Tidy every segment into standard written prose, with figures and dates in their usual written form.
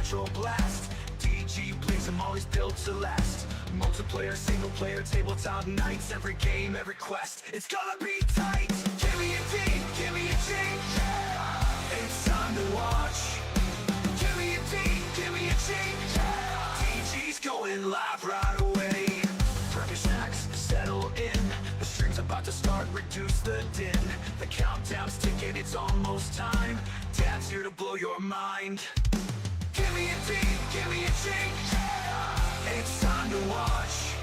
retro blast. DG plays them always built to last. Multiplayer, single player, tabletop nights. Every game, every quest, it's gonna be tight. Give me a D, give me a G, yeah. It's time to watch. Give me a D, give me a G, yeah. DG's going live right away. Grab your snacks, settle in. The stream's about to start, reduce the din. The countdown's ticking, it's almost time. Dad's here to blow your mind. Give me a D, give me a G, yeah. It's time to watch.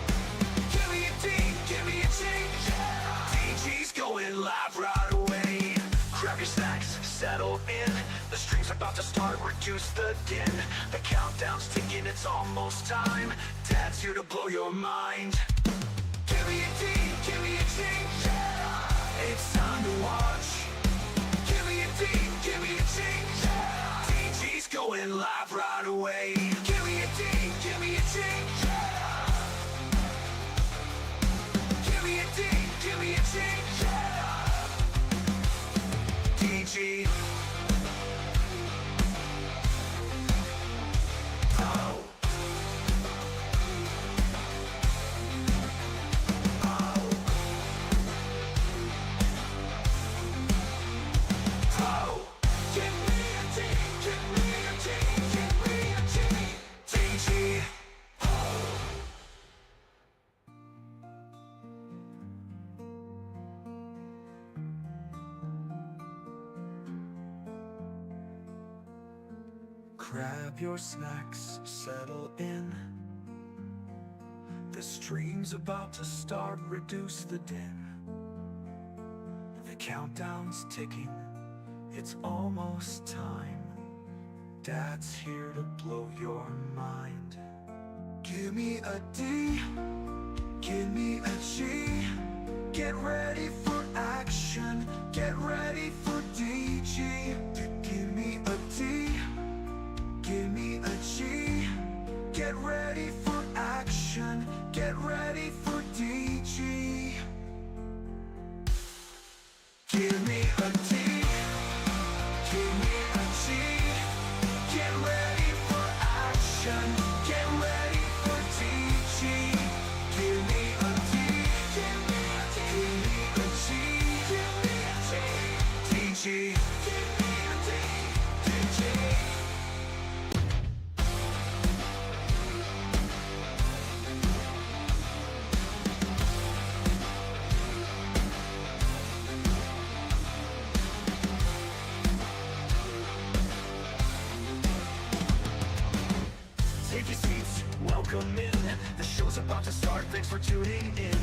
Give me a D, give me a G, yeah. DG's going live right away. Grab your snacks, settle in. The stream's about to start, reduce the din. The countdown's ticking, it's almost time. Dad's here to blow your mind. Give me a D, give me a G, yeah. It's time to watch. Give me a D, give me a G, yeah. DG's going live right away. Give me a D, give me a G, yeah. Give me a D, give me a G, yeah. DG. Oh. Grab your snacks, settle in. The stream's about to start, reduce the din. The countdown's ticking, it's almost time. Dad's here to blow your mind. Give me a D, give me a G. Get ready for action, get ready for DG. Give me a D, give me a G. Get ready for action, get ready for DG. Give me a D, give me a G. Get ready for action, get ready for DG. Give me a D, give me a D, give me a G, give me a G, DG. Give me a D, DG. Take your seats, welcome in. The show's about to start, thanks for tuning in.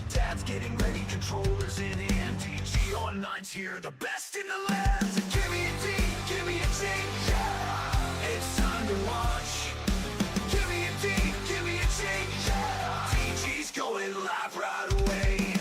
Dad's getting ready, controllers in hand. DadGamingOnline's here, the best in the land. So give me a D, give me a G, yeah. It's time to watch. Give me a D, give me a G, yeah. DG's going live right away.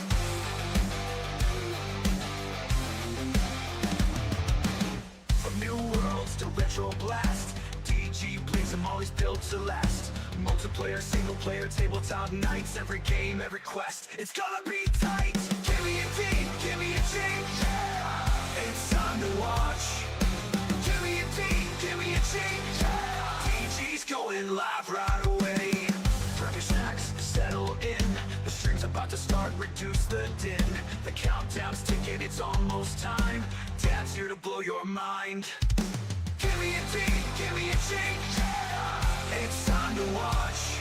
From new worlds to retro blast, DG plays them always built to last. Multiplayer, single player, tabletop nights. Every game, every quest, it's gonna be tight. Give me a D, give me a G, yeah. It's time to watch. Give me a D, give me a G, yeah. DG's going live right away. Grab your snacks, settle in. The stream's about to start, reduce the din. The countdown's ticking, it's almost time. Dad's here to blow your mind. Give me a D, give me a G, yeah. It's time to watch.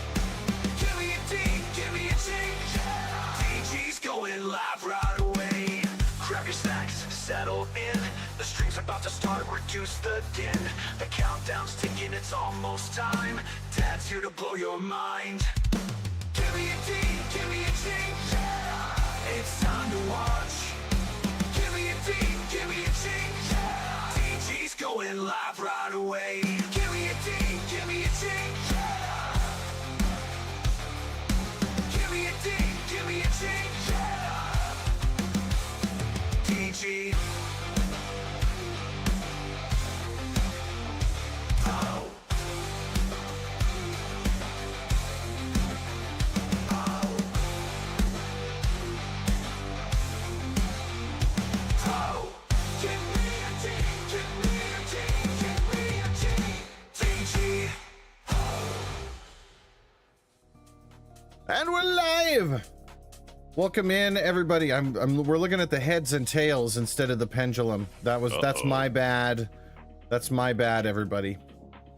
Give me a D, give me a G, yeah. DG's going live right away. Grab your snacks, settle in. The stream's about to start, reduce the din. The countdown's ticking, it's almost time. Dad's here to blow your mind. Give me a D, give me a G, yeah. It's time to watch. Give me a D, give me a G, yeah. DG's going live right away. Give me a D, give me a G, yeah. Give me a D, give me a G, yeah. DG. Oh. Give me a G, give me a G, give me a G, DG. live. Welcome in, everybody. We're looking at the heads and tails instead of the pendulum. That's my bad. That's my bad, everybody.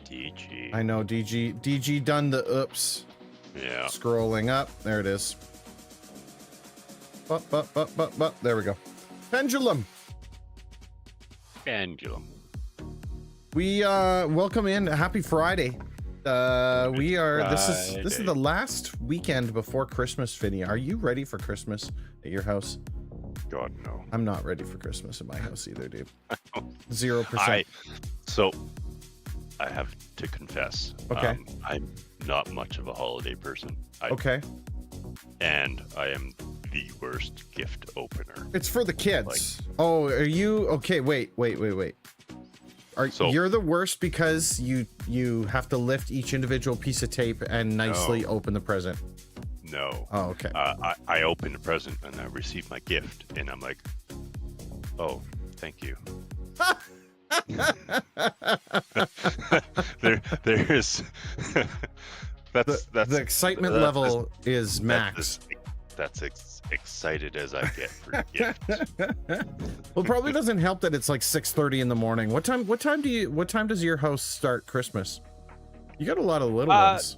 DG. I know, DG done the oops. Yeah. Scrolling up. There it is. There we go. Pendulum. Pendulum. We welcome in. Happy Friday. We are this is the last weekend before Christmas, Finny. Are you ready for Christmas at your house? God, no. I'm not ready for Christmas at my house either, dude. 0%. So I have to confess. Okay. I'm not much of a holiday person. Okay. And I am the worst gift opener. It's for the kids. Oh, are you okay? Wait. You're the worst because you have to lift each individual piece of tape and nicely open the present. No. Oh, okay. I open the present and I receive my gift and I'm like, oh, thank you. There's that's the excitement level is max. That's excited as I get for a gift. Well, probably doesn't help that it's like 6:30 in the morning. What time does your house start Christmas? You got a lot of little ones.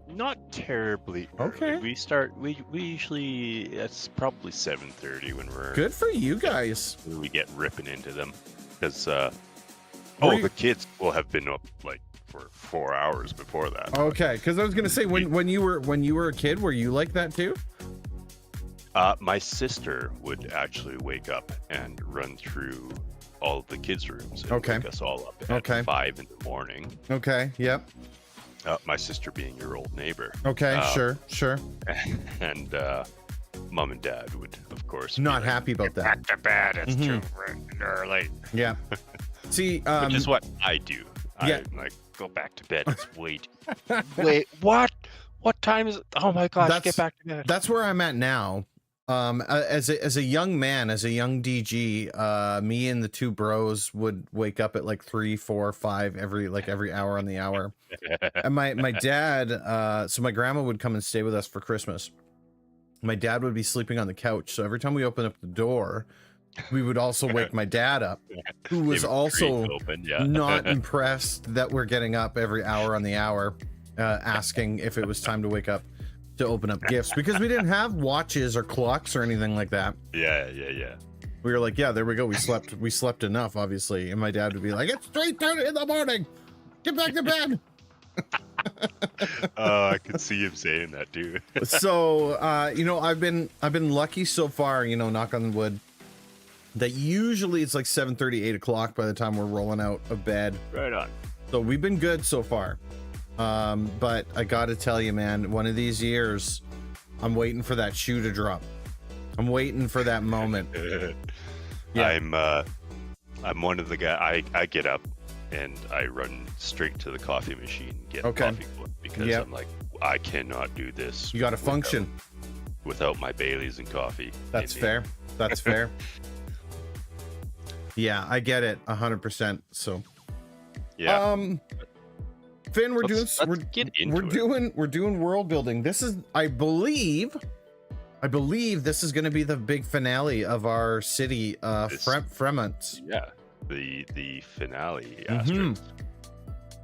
Not terribly okay. Early. We usually it's probably 7:30 when we're good for you guys. We get ripping into them because the kids will have been up like for 4 hours before that. Okay, because I was gonna say when you were a kid, were you like that too? My sister would actually wake up and run through all of the kids' rooms and wake us all up at 5 in the morning. Okay, yep. My sister being your old neighbor. Okay, sure. And mom and dad would, of course, not happy about that. Back to bed. It's too early. Yeah. See, which is what I do. Yeah. I'm like, go back to bed. It's wait, what? What time is it? Oh my gosh, get back to bed. That's where I'm at now. As a young man, as a young DG, me and the two bros would wake up at like 3, 4, 5 every hour on the hour. And my dad, so my grandma would come and stay with us for Christmas. My dad would be sleeping on the couch, so every time we open up the door, we would also wake my dad up, who was also not impressed that we're getting up every hour on the hour, asking if it was time to wake up to open up gifts, because we didn't have watches or clocks or anything like that. Yeah. We were like, yeah, there we go. We slept enough, obviously. And my dad would be like, it's 3:30 in the morning. Get back to bed. Oh, I could see him saying that too. So, I've been lucky so far, knock on wood, that usually it's like 7:30, 8 o'clock by the time we're rolling out of bed. Right on. So we've been good so far. But I gotta tell you, man, one of these years, I'm waiting for that shoe to drop. I'm waiting for that moment. Yeah. I'm one of the guys. I get up and I run straight to the coffee machine and get a coffee going, because I'm like, I cannot do this. You gotta function without my Baileys and coffee. That's fair. That's fair. Yeah, I get it 100%. So yeah. Finn, we're doing world building. This is, I believe this is going to be the big finale of our city, Fremont. Yeah, the finale.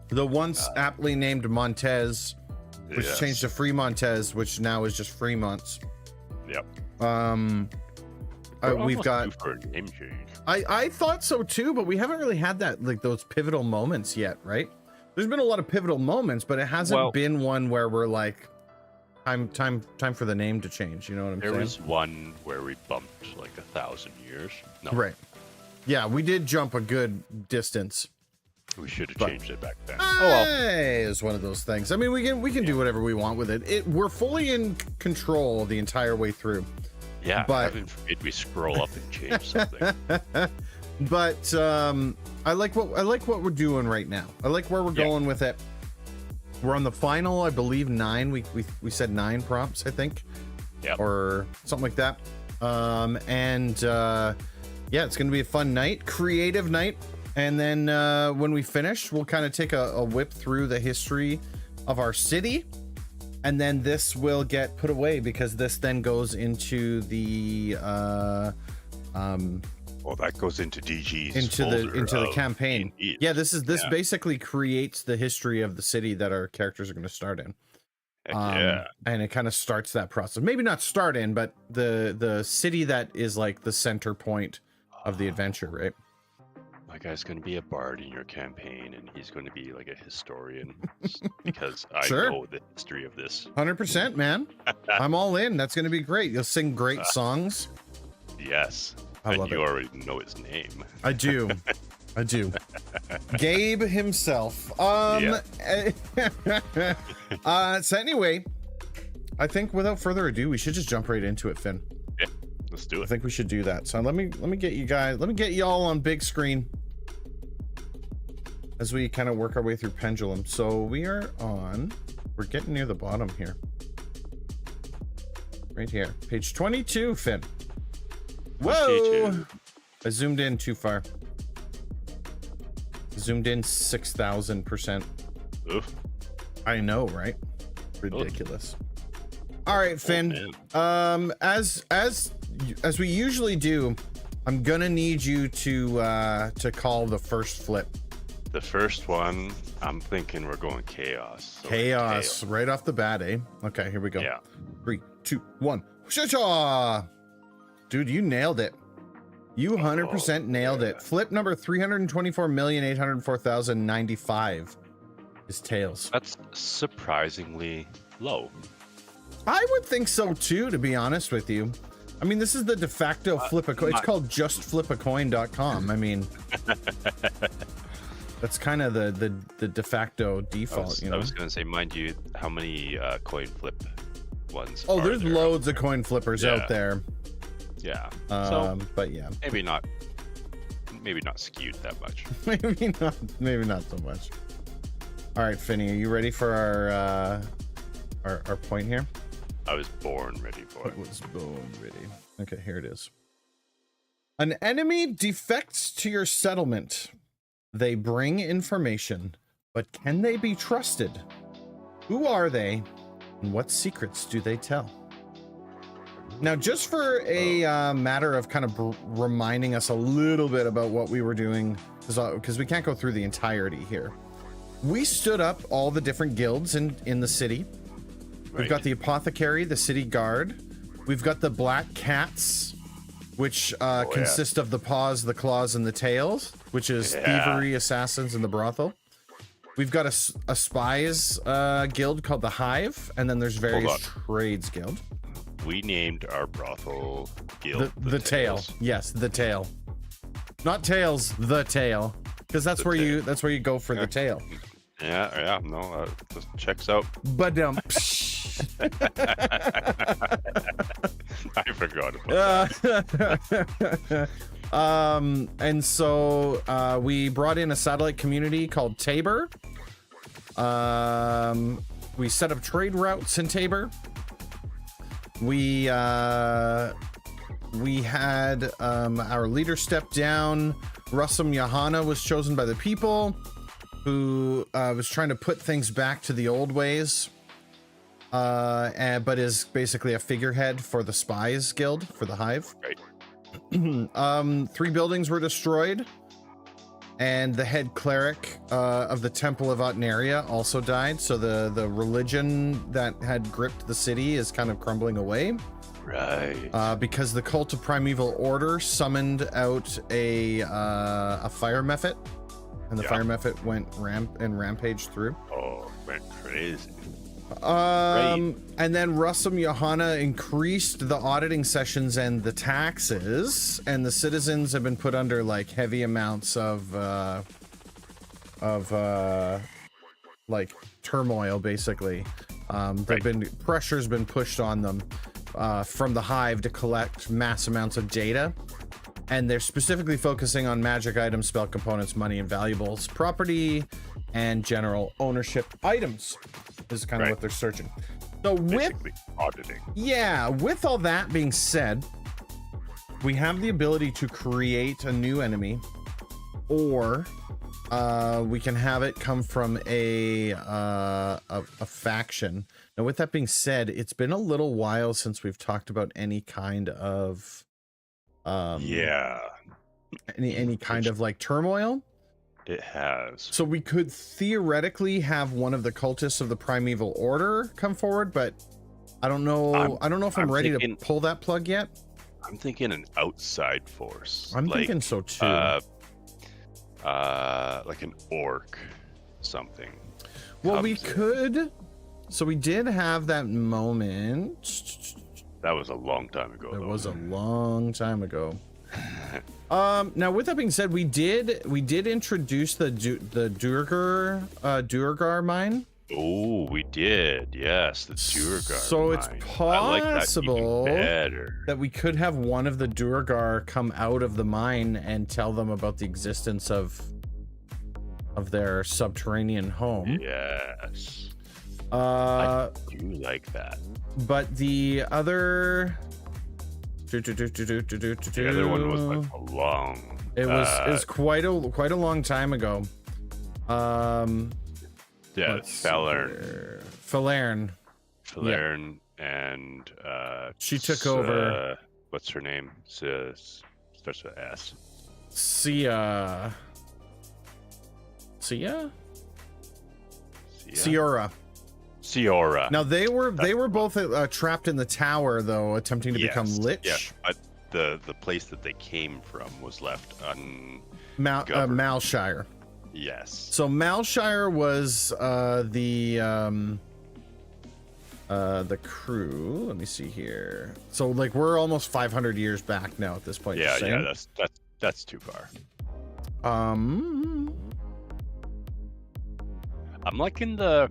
The once aptly named Montez, which changed to Fremontez, which now is just Fremont. Yep. We've got. For a name change. I thought so too, but we haven't really had that, like, those pivotal moments yet, right? There's been a lot of pivotal moments, but it hasn't been one where we're like, time for the name to change. You know what I'm saying? There was one where we bumped like 1,000 years. No. Right. Yeah, we did jump a good distance. We should have changed it back then. It's one of those things. I mean, we can do whatever we want with it. We're fully in control the entire way through. Yeah, but heaven forbid we scroll up and change something. But I like what we're doing right now. I like where we're going with it. We're on the final, I believe, 9. We said 9 prompts, I think. Yeah. Or something like that. It's gonna be a fun night, creative night. And then when we finish, we'll kind of take a whip through the history of our city. and then this will get put away because this then goes into the well, that goes into DG's into the campaign. D&D. Yeah, this basically creates the history of the city that our characters are going to start in. Yeah. And it kind of starts that process. Maybe not start in, but the city that is like the center point of the adventure, right? My guy's going to be a bard in your campaign, and he's going to be like a historian because I know the history of this. 100%, man. I'm all in. That's going to be great. You'll sing great songs. Yes. I love you it. already know his name. I do. I do. Gabe himself. So anyway, I think without further ado, we should just jump right into it, Finn. Yeah, let's do it. I think we should do that. So let me get you guys, let me get y'all on big screen as we kind of work our way through Pendulum. So we're getting near the bottom here. Right here. Page 22, Finn. Whoa! I zoomed in too far. Zoomed in 6,000%. Oof. I know, right? Ridiculous. All right, Finn. Man. As we usually do, I'm gonna need you to call the first flip. The first one, I'm thinking we're going chaos. So Chaos, right off the bat, eh? Okay, here we go. Yeah. 3, 2, 1. Cha-cha! Dude, you nailed it. You 100% nailed it. Flip number 324,804,095 is tails. That's surprisingly low. I would think so too, to be honest with you. I mean, this is the de facto flip a coin. It's called justflipacoin.com. I mean, that's kind of the de facto default, I was going to say, mind you, how many coin flip ones? Oh, there's loads of coin flippers out there. Yeah. But yeah, maybe not skewed that much. maybe not so much. All right, Finny, are you ready for our point here? I was born ready for it. I was born ready. Okay, here it is. An enemy defects to your settlement. They bring information, but can they be trusted? Who are they, and what secrets do they tell? Now, just for a matter of kind of reminding us a little bit about what we were doing, because we can't go through the entirety here. We stood up all the different guilds in the city. We've got the apothecary, the city guard. We've got the black cats, which consist of the paws, the claws, and the tails, which is thievery, assassins, and the brothel. We've got a spies guild called the Hive, and then there's various trades guild. We named our brothel guild the tail. Yes, the tail. Not tails, the tail, because that's where you go for the tail. Yeah, no, just checks out. But I forgot about that. And so we brought in a satellite community called Tabor. We set up trade routes in Tabor. We had our leader step down. Russum Johanna was chosen by the people, who was trying to put things back to the old ways, but is basically a figurehead for the Spies Guild, for the Hive. Right. 3 buildings were destroyed, and the head cleric of the Temple of Otnaria also died, so the religion that had gripped the city is kind of crumbling away. Right. Because the cult of Primeval Order summoned out a fire mephit, and the fire mephit went rampaged through. Oh, went crazy. And then Russum Johanna increased the auditing sessions and the taxes, and the citizens have been put under like heavy amounts of like turmoil, basically. Pressure's been pushed on them from the Hive to collect mass amounts of data, and they're specifically focusing on magic items, spell components, money and valuables, property, and general ownership items is kind of what they're searching. So basically auditing. Yeah, with all that being said, we have the ability to create a new enemy, or we can have it come from a faction. Now, with that being said, it's been a little while since we've talked about any kind of any kind of like turmoil. It has. So we could theoretically have one of the cultists of the Primeval Order come forward, but I don't know. I don't know if I'm ready to pull that plug yet. I'm thinking an outside force. I'm thinking so too. Like an orc, something. Well, we could. So we did have that moment. That was a long time ago. It was a long time ago. Now, with that being said, we did introduce the Duergar mine. Oh, we did. Yes, the Duergar. So mine. it's possible that, that we could have one of the Duergar come out of the mine and tell them about the existence of their subterranean home. Yes. I do like that. But the other the other one was like a long. It was quite a long time ago. Yeah, Falern. Falern, and she took over. What's her name? Starts with S. Ciora. Now they were both trapped in the tower, though, attempting to become lich. Yeah, but the place that they came from was left Malshire. Yes. So Malshire was the crew. Let me see here. So like we're almost 500 years back now at this point. Yeah, that's too far. I'm liking the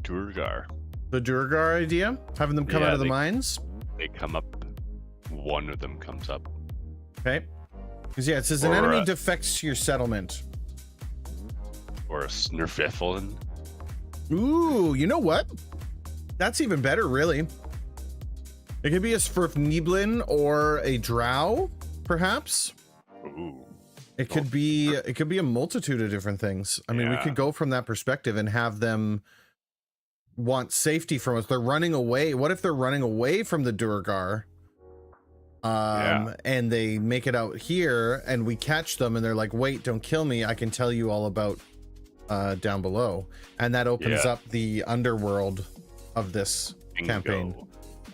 Duergar. The Duergar idea, having them come out of the mines. They come up. One of them comes up. Okay. Because it says an enemy defects to your settlement. Or a Snurfifflin. Ooh, you know what? That's even better, really. It could be a Svrfniblin or a Drow, perhaps. Ooh. It could be a multitude of different things. I mean, we could go from that perspective and have them want safety from us. They're running away. What if they're running away from the Duergar? And they make it out here and we catch them and they're like, wait, don't kill me. I can tell you all about down below. And that opens up the underworld of this campaign.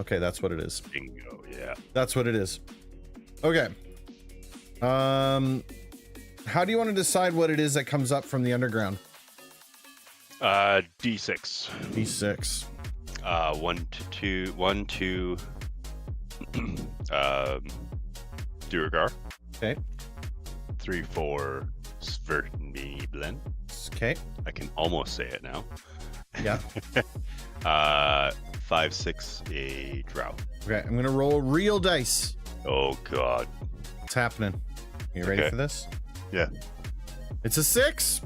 Okay, that's what it is. Bingo, yeah. That's what it is. Okay. How do you want to decide what it is that comes up from the underground? D6. D6. 1 to 2 Duergar. Okay. 3, 4 Svrfniblin. Okay. I can almost say it now. Yeah. 5, 6 a Drow. Okay, I'm gonna roll real dice. Oh god. What's happening? You ready for this? Yeah. It's a 6.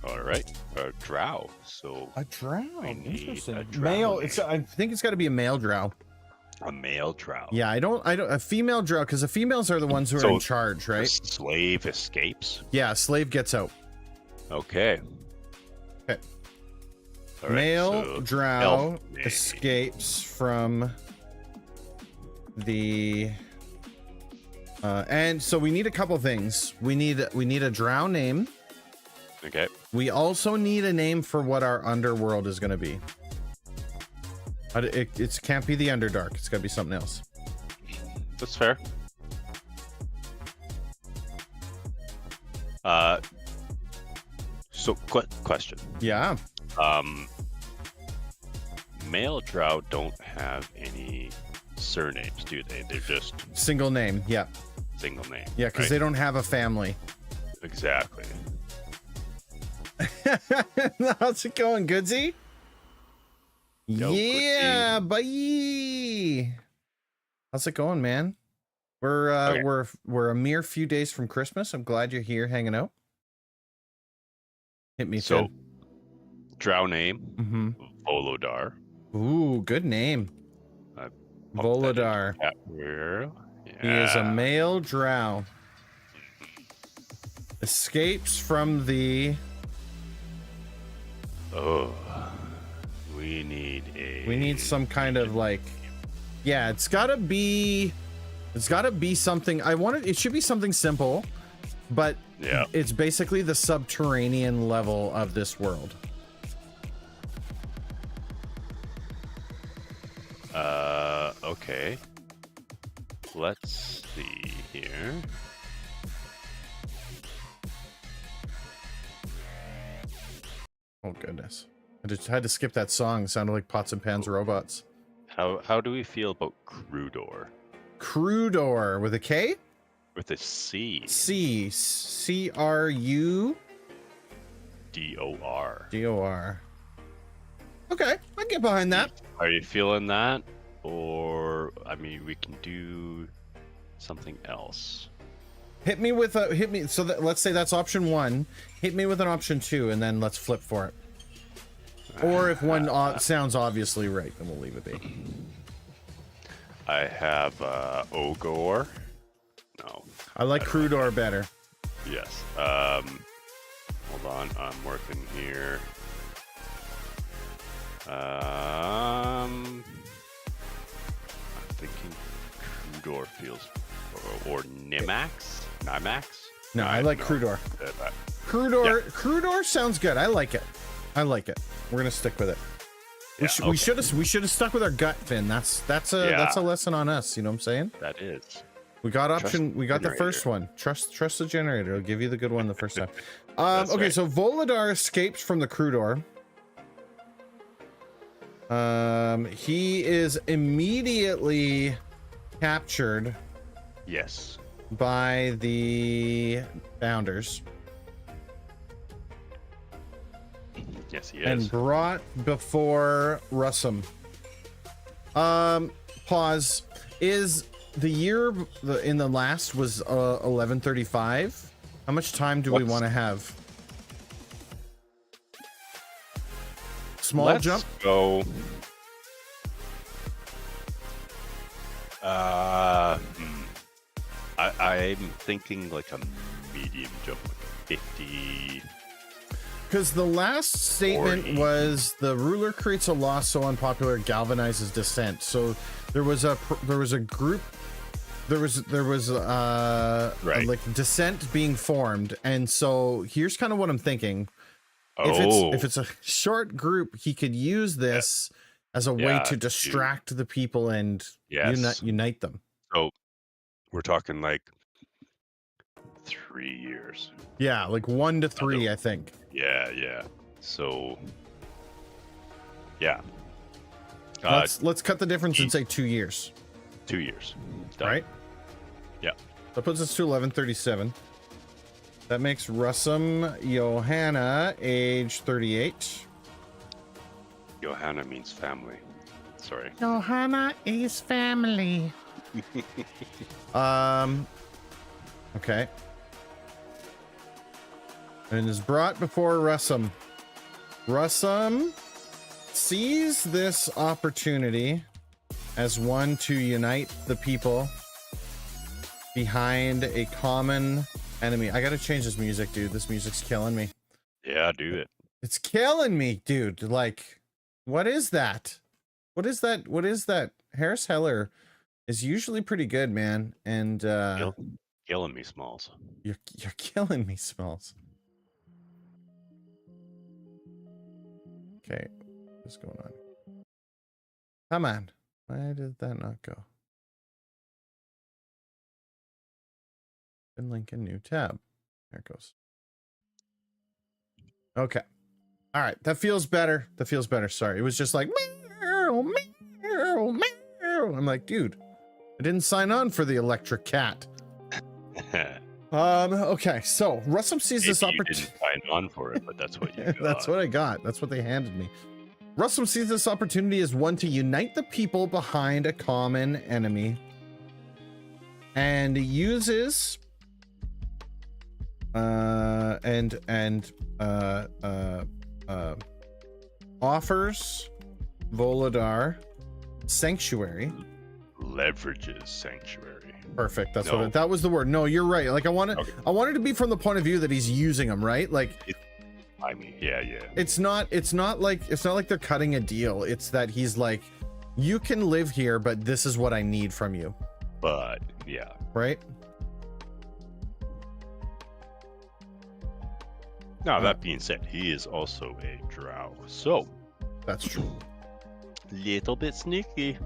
All right. A Drow. So a Drow. Interesting. A drow male. I think it's got to be a male Drow. A male Drow. Yeah, I don't. A female Drow, because the females are the ones who are in charge, right? Slave escapes. Yeah, slave gets out. Okay. Okay. All right, male Drow escapes from the. And so we need a couple things. We need a Drow name. Okay. We also need a name for what our underworld is going to be. It can't be the Underdark. It's got to be something else. That's fair. So question. Yeah. Male Drow don't have any surnames, do they? They're just single name. Yeah. Single name. Yeah, because they don't have a family. Exactly. How's it going, Goodsy? Yo, yeah, bye. How's it going, man? We're a mere few days from Christmas. I'm glad you're here hanging out. Hit me. So, Drow name. Mm-hmm. Volodar. Ooh, good name. Volodar. Yeah. He is a male Drow. Escapes from the... Oh, we need some kind of like... Yeah, it's gotta be something. It should be something simple, but yeah, it's basically the subterranean level of this world. Okay. Let's see here. Oh goodness. I just had to skip that song. It sounded like Pots and Pans Robots. How do we feel about Crudor? Crudor with a K? With a C. C-R-U? D-O-R. D-O-R. Okay, I get behind that. Are you feeling that? Or, I mean, we can do something else. Hit me, so that, let's say that's option 1. Hit me with an option 2, and then let's flip for it. Or if one sounds obviously right, then we'll leave it be. I have Ogor. No. I like Crudor better. Yes. Hold on, I'm working here. I'm thinking Crudor feels, or Nimax? No, I like Crudor. Crudor sounds good. I like it. We're gonna stick with it. We should have stuck with our gut, Finn. That's a lesson on us. You know what I'm saying? That is. We got the first one. Trust the generator. It'll give you the good one the first time. Okay, right. So Volodar escapes from the Crudor. He is immediately captured. Yes. By the founders. Yes, he is. And brought before Russum. Pause. Is the year in the last was 1135? How much time do we want to have? Let's jump. Go. I'm thinking like a medium jump, like 50. Because the last statement 40. was the ruler creates a law so unpopular it galvanizes dissent. So there was a group, there was right. like dissent being formed, and so here's kind of what I'm thinking. If it's a short group, he could use this as a way to distract the people and unite them. So we're talking like 3 years. Yeah, like 1 to 3, I think. Yeah. So yeah. Let's cut the difference and say 2 years. 2 years. Done. Right? Yeah. That puts us to 1137. That makes Russum Johanna age 38. Johanna means family. Sorry. Johanna is family. Okay. And is brought before Russum. Russum sees this opportunity as one to unite the people behind a common enemy. I gotta change this music, dude. This music's killing me. Yeah, do it. It's killing me, dude. Like, what is that? What is that? Harris Heller is usually pretty good, man. And killing me, Smalls. You're killing me, Smalls. Okay, what's going on? Come on. Why did that not go? Lincoln, new tab. There it goes. Okay. All right. That feels better. Sorry. It was just like, meow, meow, meow. I'm like, dude, I didn't sign on for the electric cat. Okay. So Russum sees this opportunity. Didn't sign on for it, but that's what you got. That's what I got. That's what they handed me. Russum sees this opportunity as one to unite the people behind a common enemy and uses offers Volodar sanctuary. Leverages sanctuary. Perfect. That's No. that was the word. No, you're right. Like I want Okay. it to be from the point of view that he's using them, right? Like I mean, yeah. it's not like they're cutting a deal. It's that he's like, you can live here, but this is what I need from you. But yeah. Right? Now that being said, he is also a drow, so That's true. little bit sneaky.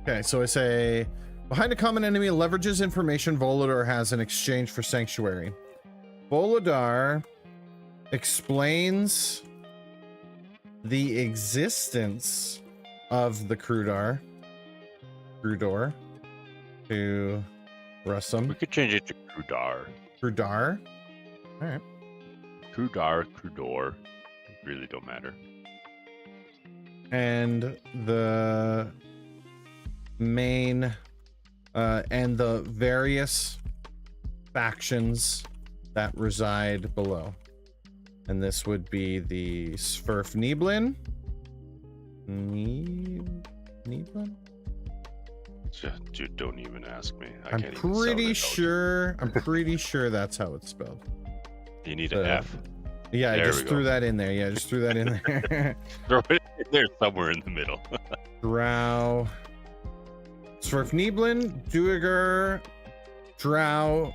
Okay, so I say, behind a common enemy leverages information Volodar has in exchange for sanctuary. Volodar explains the existence of the Crudor to Russum. We could change it to Crudar. Crudar? All right. Crudor. Really don't matter. And the main and the various factions that reside below. And this would be the Sverf Neblin. Neblin? Dude, don't even ask me. I'm pretty sure that's how it's spelled. You need an F. Yeah, I There just we threw go. that in there. Yeah, just threw that in there. Throw it in there somewhere in the middle. Drow. Sverf Neblin, Duiger, Drow.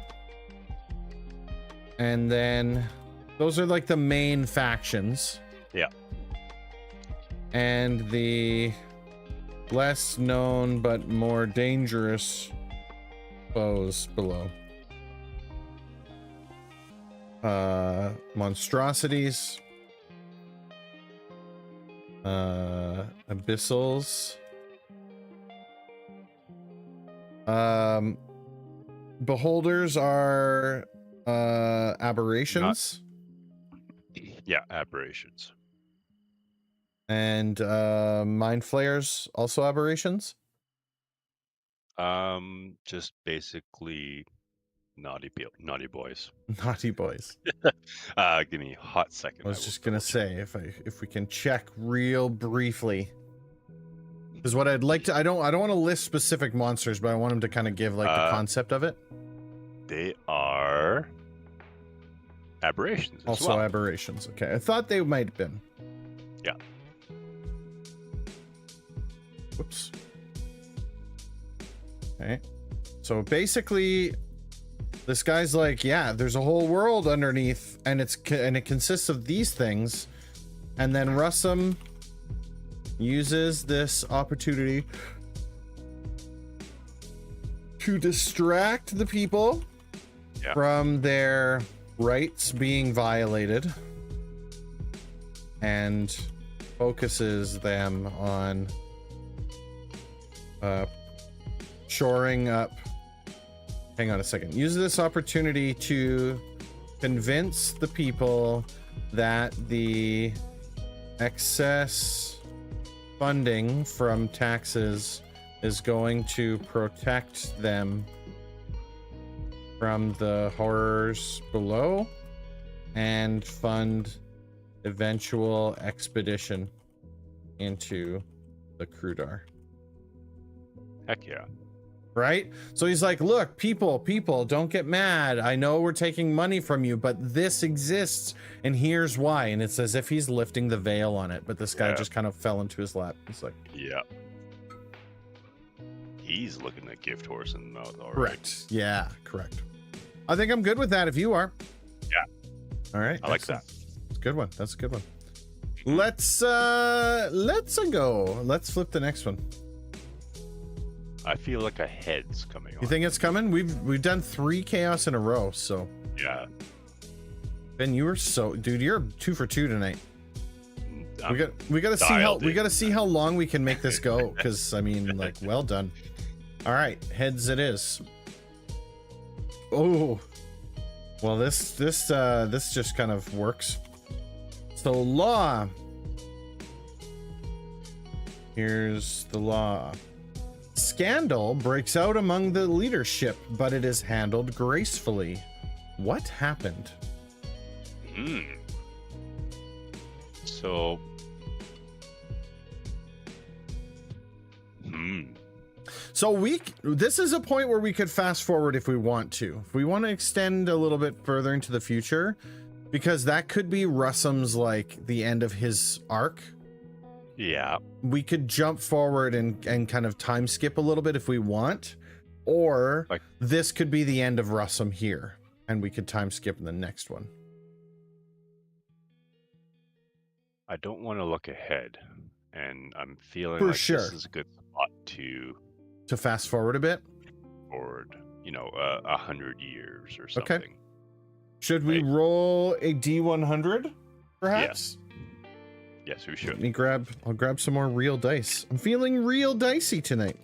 And then those are like the main factions. Yeah. And the less known but more dangerous foes below. Monstrosities. Abyssals. Beholders are aberrations. Yeah, aberrations. And mind flayers also aberrations. Just basically naughty boys. Naughty boys. Give me a hot second. I was just gonna say if we can check real briefly, because what I'd like to I don't want to list specific monsters, but I want him to kind of give like the concept of it. They are aberrations. Also aberrations. Okay, I thought they might have been. Yeah. Whoops. Okay. So basically, this guy's like, yeah, there's a whole world underneath, and it consists of these things, and then Russum uses this opportunity to distract the people from their rights being violated, and focuses them on shoring up. Hang on a second. Use this opportunity to convince the people that the excess funding from taxes is going to protect them from the horrors below and fund eventual expedition into the Crudor. Heck yeah. Right? So he's like, look, people, don't get mad. I know we're taking money from you, but this exists, and here's why. And it's as if he's lifting the veil on it, but this guy just kind of fell into his lap. It's like, yeah. He's looking at gift horse in the mouth already. Correct. Yeah, correct. I think I'm good with that if you are. Yeah. All right. I like that. It's a good one. That's a good one. Let's go. Let's flip the next one. I feel like a head's coming on. You think it's coming? We've done 3 chaos in a row, so. Yeah. Ben, you were dude, you're 2 for 2 tonight. I'm We gotta see how long we can make this go, because I mean, like, well done. All right, heads it is. Oh, well, this just kind of works. So law. Here's the law. Scandal breaks out among the leadership, but it is handled gracefully. What happened? So So this is a point where we could fast forward if we want to. If we want to extend a little bit further into the future, because that could be Russum's like the end of his arc. Yeah. We could jump forward and kind of time skip a little bit if we want, or Like, this could be the end of Russum here, and we could time skip in the next one. I don't want to look ahead, and I'm feeling For like sure. this is a good spot to fast forward a bit. forward, 100 years or something. Okay. Should we roll a D100, perhaps? Yes, we should. I'll grab some more real dice. I'm feeling real dicey tonight.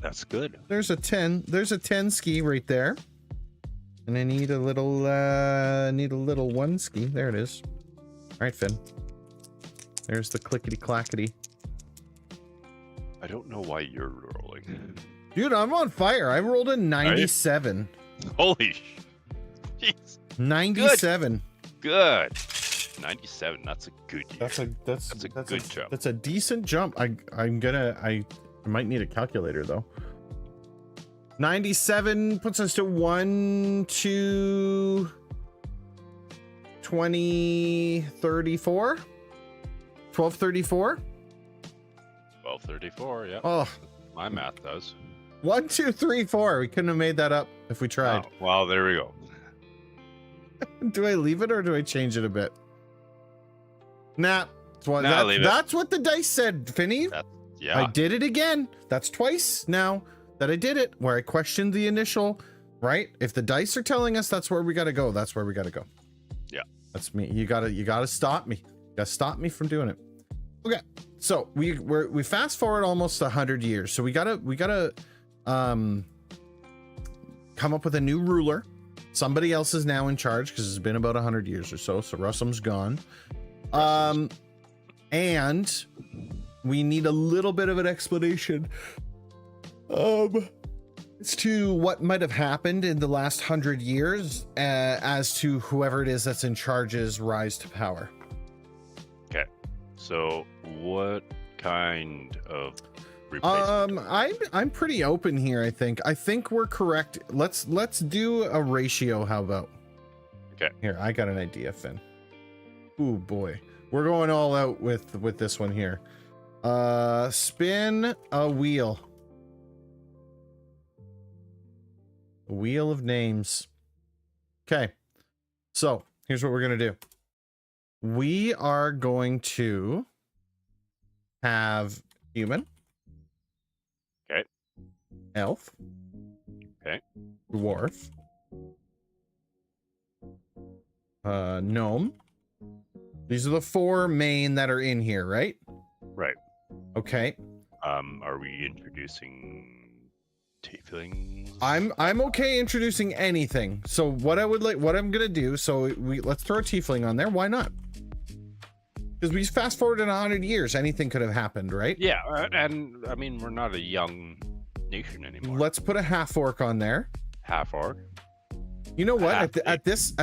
That's good. There's a 10. There's a 10 ski right there. And I need a little one ski. There it is. All right, Finn. There's the clickety clackety. I don't know why you're rolling. Dude, I'm on fire. I rolled a 97. Holy jeez. 97. Good. 97. That's a good year. That's a good jump. That's a decent jump. I might need a calculator though. 97 puts us to 1 to 20 34. 1234. 1234. Yeah. Oh, my math does. 1 2 3 4. We couldn't have made that up if we tried. Oh, well, there we go. Do I leave it or do I change it a bit? Nah. Leave it. That's what the dice said, Finny. Yeah. I did it again. That's twice now that I did it, where I questioned the initial, right? If the dice are telling us that's where we got to go, that's where we got to go. Yeah. That's me. You gotta stop me. You gotta stop me from doing it. Okay. So we fast forward almost 100 years. So we gotta come up with a new ruler. Somebody else is now in charge because it's been about 100 years or so. So Russum's gone. And we need a little bit of an explanation as to what might have happened in the last 100 years as to whoever it is that's in charge's rise to power. Okay. So what kind of replacement? I'm pretty open here. I think we're correct. Let's do a ratio. How about? Okay. Here, I got an idea, Finn. Ooh boy, we're going all out with this one here. Spin a wheel. A wheel of names. Okay. So here's what we're gonna do. We are going to have human. Okay. Elf. Okay. Dwarf. Gnome. These are the 4 main that are in here, right? Right. Okay. Are we introducing tieflings? I'm okay introducing anything. So what I'm gonna do, so let's throw a tiefling on there. Why not? Because we fast forward in 100 years, anything could have happened, right? Yeah, and I mean we're not a young nation anymore. Let's put a half orc on there. Half orc. You know what? At this,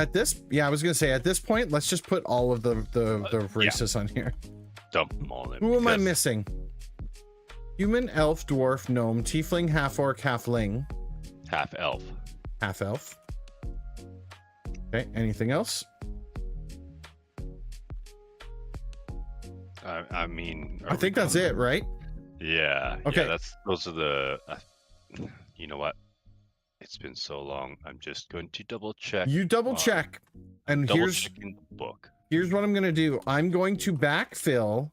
yeah, I was gonna say at this point, let's just put all of the races on here. Dump them all in. Who am I missing? Human, elf, dwarf, gnome, tiefling, half orc, halfling, half elf. Half elf. Okay. Anything else? I mean, I think that's it, right? Yeah. Okay. Yeah, those are the. You know what? It's been so long. I'm just going to double check. You double check, and double checking the book. Here's what I'm gonna do. I'm going to backfill.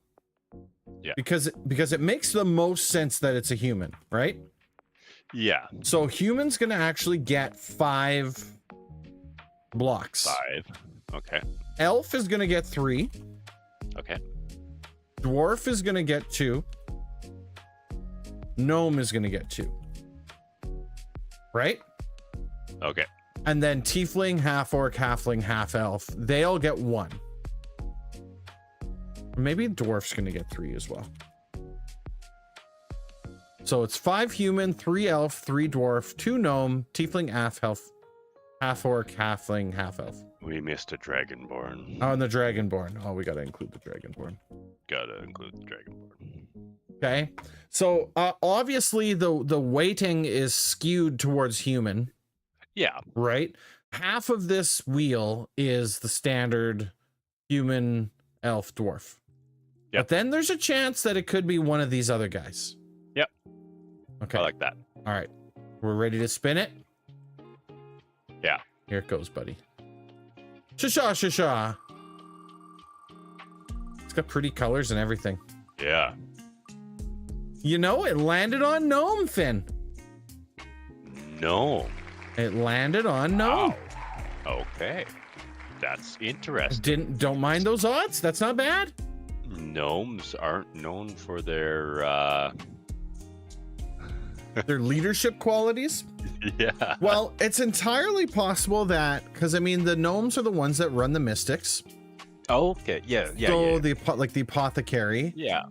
Yeah. Because it makes the most sense that it's a human, right? Yeah. So human's gonna actually get 5 blocks. 5. Okay. Elf is gonna get 3. Okay. Dwarf is gonna get 2. Gnome is gonna get 2. Right? Okay. And then tiefling, half orc, halfling, half elf, they all get 1. Maybe dwarf's gonna get 3 as well. So it's 5 human, 3 elf, 3 dwarf, 2 gnome, tiefling, half elf, half orc, halfling, half elf. We missed a dragonborn. Oh, and the dragonborn. Oh, we gotta include the dragonborn. Gotta include the dragonborn. Okay. So obviously the weighting is skewed towards human. Yeah. Right? Half of this wheel is the standard human, elf, dwarf. Yep. But then there's a chance that it could be one of these other guys. Yep. Okay. I like that. All right. We're ready to spin it? Yeah. Here it goes, buddy. Sha-sha, sha-sha. It's got pretty colors and everything. Yeah. You know, it landed on gnome, Finn. No. It landed on gnome. Wow. Okay. That's interesting. Don't mind those odds. That's not bad. Gnomes aren't known for their Their leadership qualities. yeah. Well, it's entirely possible that, because I mean, the gnomes are the ones that run the mystics. Oh, okay. Yeah. Yeah. So yeah. the apothecary. Yeah.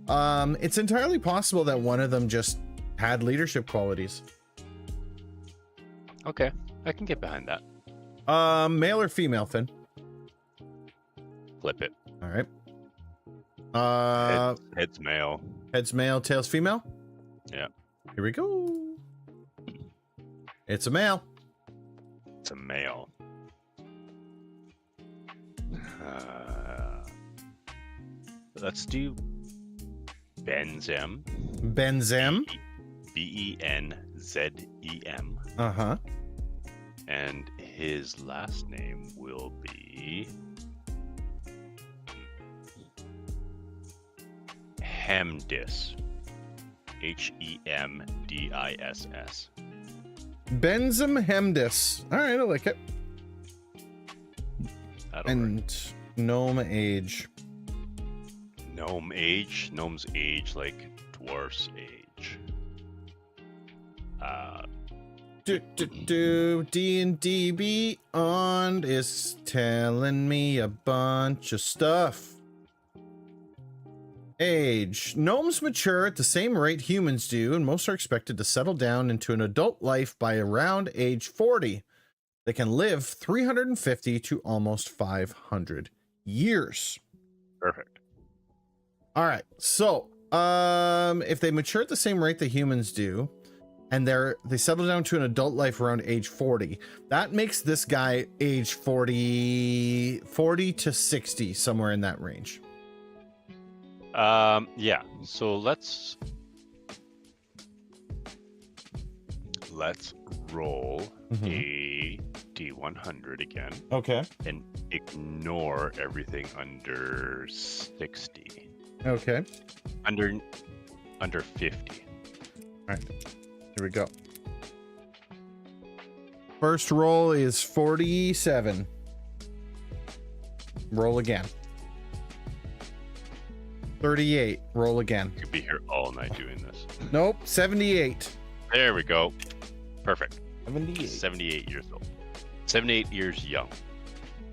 It's entirely possible that one of them just had leadership qualities. Okay. I can get behind that. Male or female, Finn? Flip it. All right. Head's male. Heads male, tails female. Yeah. Here we go. It's a male. It's a male. Let's do Benzem. Benzem. Benzem. Uh-huh. And his last name will be Hemdis. Hemdiss. Benzem Hemdis. All right, I like it. And gnome age. Gnome's age like dwarf's age. D&D Beyond is telling me a bunch of stuff. Age. Gnomes mature at the same rate humans do, and most are expected to settle down into an adult life by around age 40. They can live 350 to almost 500 years. Perfect. All right. So, if they mature at the same rate that humans do, and they settle down to an adult life around age 40, that makes this guy age 40 to 60, somewhere in that range. Yeah. So let's roll a D100 again. Okay. And ignore everything under 60. Okay. Under 50. All right. Here we go. First roll is 47. Roll again. 38. Roll again. Could be here all night doing this. Nope. 78. There we go. Perfect. 78. 78 years old. 78 years young.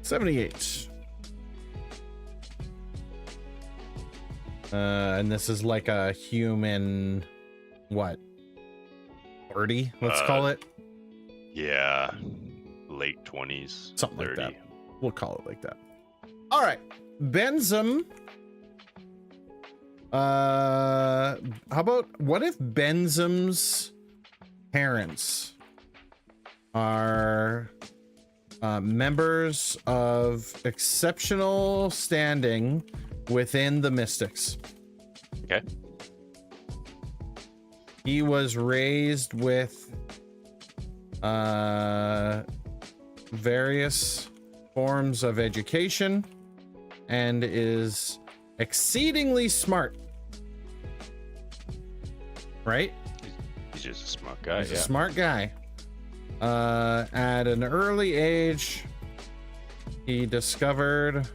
78. And this is like a human, what? 30, let's call it. Yeah. Late 20s. Something 30. like that. We'll call it like that. All right. Benzem. How about, what if Benzem's parents are members of exceptional standing within the Mystics? Okay. He was raised with various forms of education and is exceedingly smart. Right? He's just a smart guy. He's a smart guy. At an early age, he discovered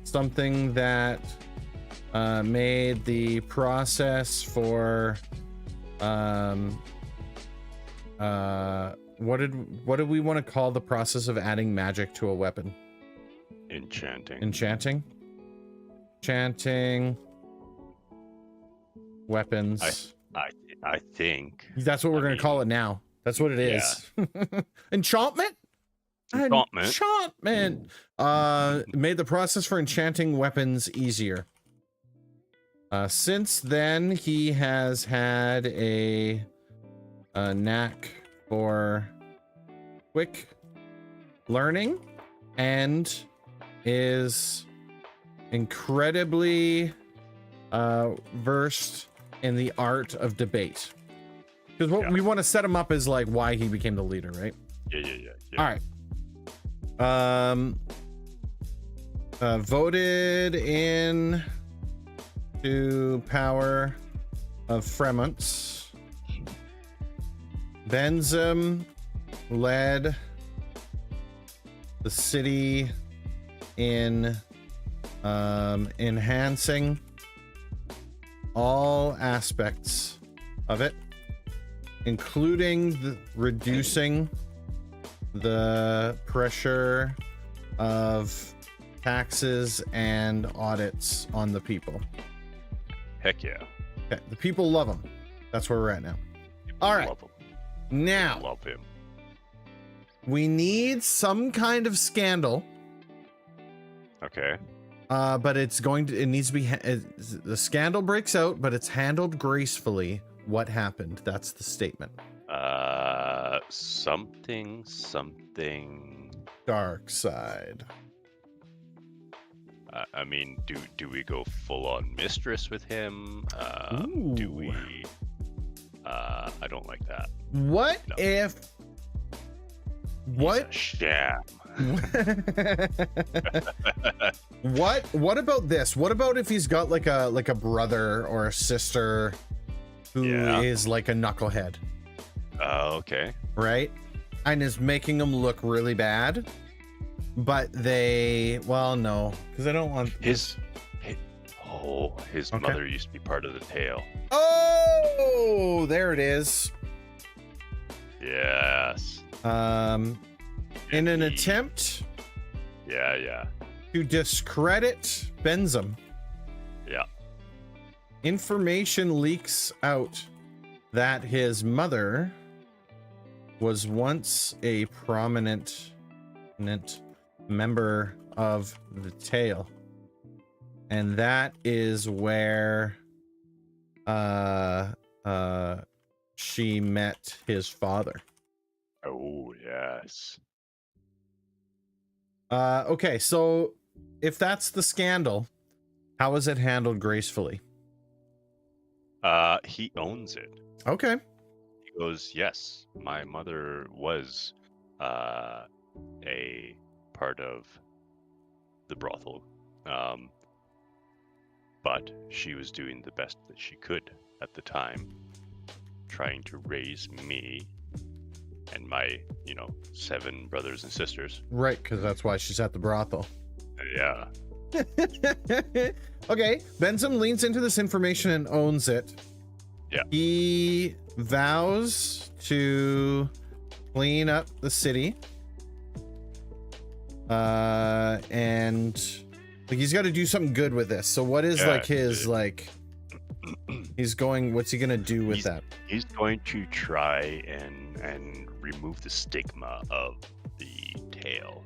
something that made the process for what did we want to call the process of adding magic to a weapon? Enchanting weapons. I think that's what we're going to call it now. That's what it is. Enchantment. Made the process for enchanting weapons easier. Since then, he has had a knack for quick learning and is incredibly versed in the art of debate. Because what we want to set him up is like why he became the leader, right? Yeah. All right. Voted in to power of Fremont. Benzum led the city in enhancing all aspects of it, including reducing the pressure of taxes and audits on the people. Heck yeah. Okay, the people love him. That's where we're at now. All right. Love him. Now, Love him. we need some kind of scandal. Okay. But it needs to be, the scandal breaks out, but it's handled gracefully. What happened? That's the statement. Something. Dark side. I mean, do we go full on mistress with him? Do we? I don't like that. What No. if? What? He's a sham. What about this? What about if he's got like a brother or a sister who is like a knucklehead? Okay. Right? And is making them look really bad. But no, because I don't want His mother used to be part of the tale. Oh, there it is. Yes. In an attempt Yeah. to discredit Benzum, Yeah. information leaks out that his mother was once a prominent member of the tale, and that is where she met his father. Oh, yes. Okay, so if that's the scandal, how is it handled gracefully? He owns it. Okay. He goes, yes, my mother was a part of the brothel, but she was doing the best that she could at the time, trying to raise me and my 7 brothers and sisters. Right, because that's why she's at the brothel. Yeah. Okay, Benzum leans into this information and owns it. Yeah. He vows to clean up the city. And like he's got to do something good with this. So what is what's he gonna do with that? He's going to try and remove the stigma of the tale.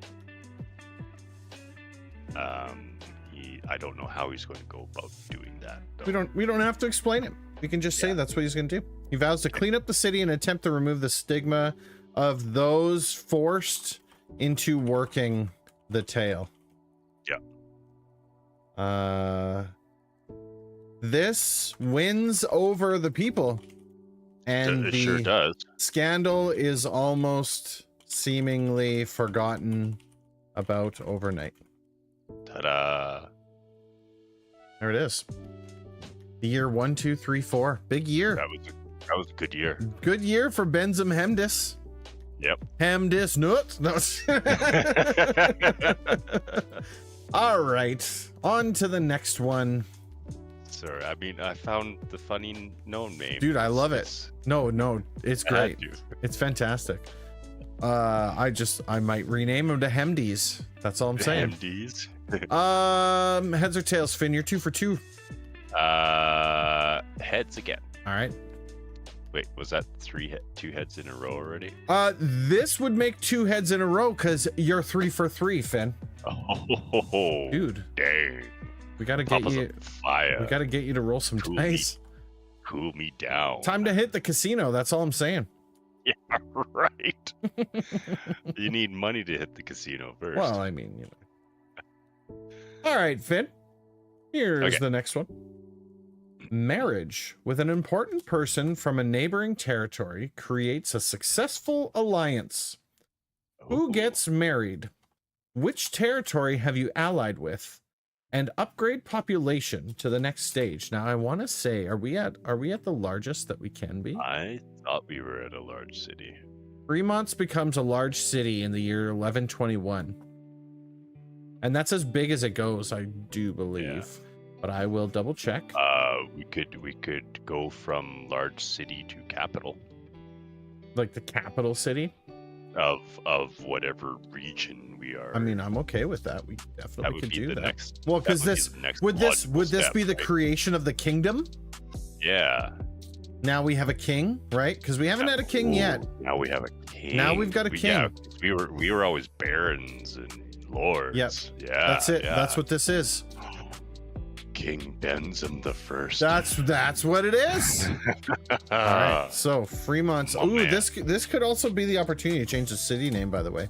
I don't know how he's going to go about doing that, though. We don't have to explain it. We can just say that's what he's going to do. He vows to clean up the city and attempt to remove the stigma of those forced into working the tale. Yeah. This wins over the people, and It the sure does. scandal is almost seemingly forgotten about overnight. Ta-da. There it is. The year 1, 2, 3, 4. Big year. That was a good year. Good year for Benzum Hemdis. Yep. Hemdis nuts. No. All right. On to the next one. Sorry, I mean, I found the funny gnome name. Dude, I love it. No, it's great. It's fantastic. I might rename him to Hemdies. That's all I'm saying. Hemdies. Heads or tails, Finn? You're 2 for 2. Heads again. All right. Wait, was that 2 heads in a row already? This would make 2 heads in a row because you're 3 for 3, Finn. Oh, dude. Dang. We gotta get you. Fire. We gotta get you to roll some dice. Cool me down. Time to hit the casino. That's all I'm saying. Yeah, right. You need money to hit the casino first. Well, I mean, you know. All right, Finn. Here's the next one. Marriage with an important person from a neighboring territory creates a successful alliance. Who gets married? Which territory have you allied with? And upgrade population to the next stage. Now, I want to say, are we at the largest that we can be? I thought we were at a large city. Fremont becomes a large city in the year 1121. And that's as big as it goes, I do believe. Yeah. But I will double check. We could go from large city to capital. Like the capital city? Of whatever region we are. I mean, I'm okay with that. We definitely could do that. Next, well, because would this be the creation of the kingdom? Yeah. Now we have a king, right? Because we haven't had a king yet. Now we have a king. Now we've got a king. Yeah, we were always barons and lords. Yep. Yeah. That's it. Yeah. That's what this is. King Benzum the First. That's what it is. All right. So Fremont's. This could also be the opportunity to change the city name. By the way.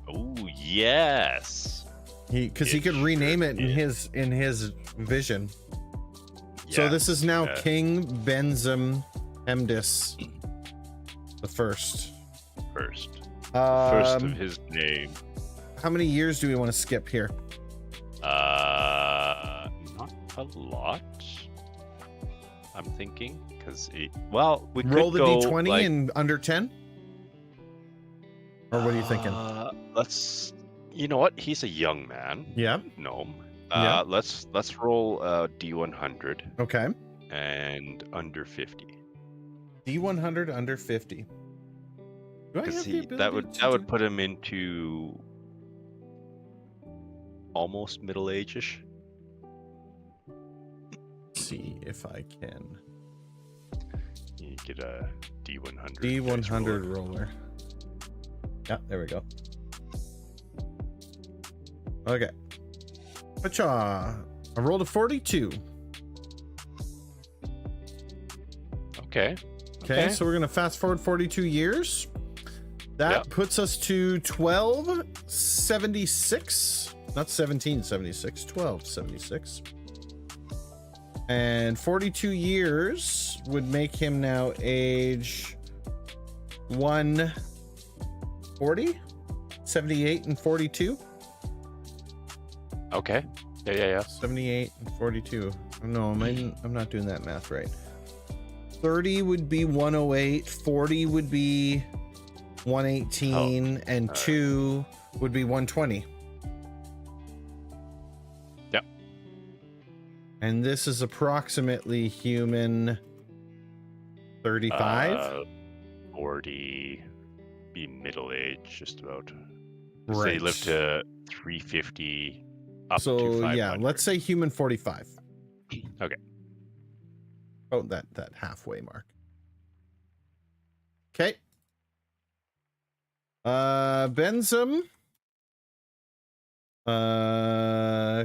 Oh yes. He could rename it in his vision. Yes, so this is now King Benzum Hemdis the First. First of his name. How many years do we want to skip here? Not a lot. I'm thinking because we could roll the go, d20 in under 10. Or what are you thinking? Let's. You know what? He's a young man. Yeah. Gnome. Yeah. Let's roll D100. Okay. And under 50. D100 under 50. Because that would put him into almost middle age-ish. See if I can. You get a D100. D100 roller. Yeah, there we go. Okay. Pacha. I rolled a 42. Okay. Okay, so we're going to fast forward 42 years. That puts us to 1276. Not 1776, 1276. And 42 years would make him now age 140, 78 and 42. Okay. Yeah. 78 and 42. No, I'm not doing that math right. 30 would be 108, 40 would be 118, and 2 would be 120. Yep. And this is approximately human 35? 40, be middle age, just about. Right. They live to 350 up to 500. Yeah, let's say human 45. Okay. Oh, that halfway mark. Okay. Benzum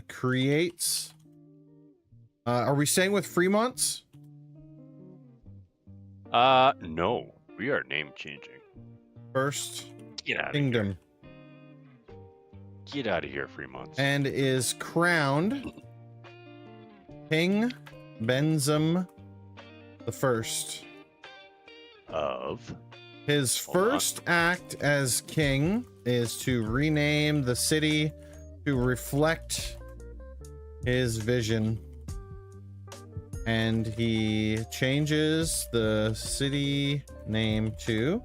creates. Are we staying with Fremont's? No, we are name changing. First Get out Kingdom. of here. Get out of here, Fremont. And is crowned King Benzum the First. Of his first act as king is to rename the city to reflect his vision, and he changes the city name to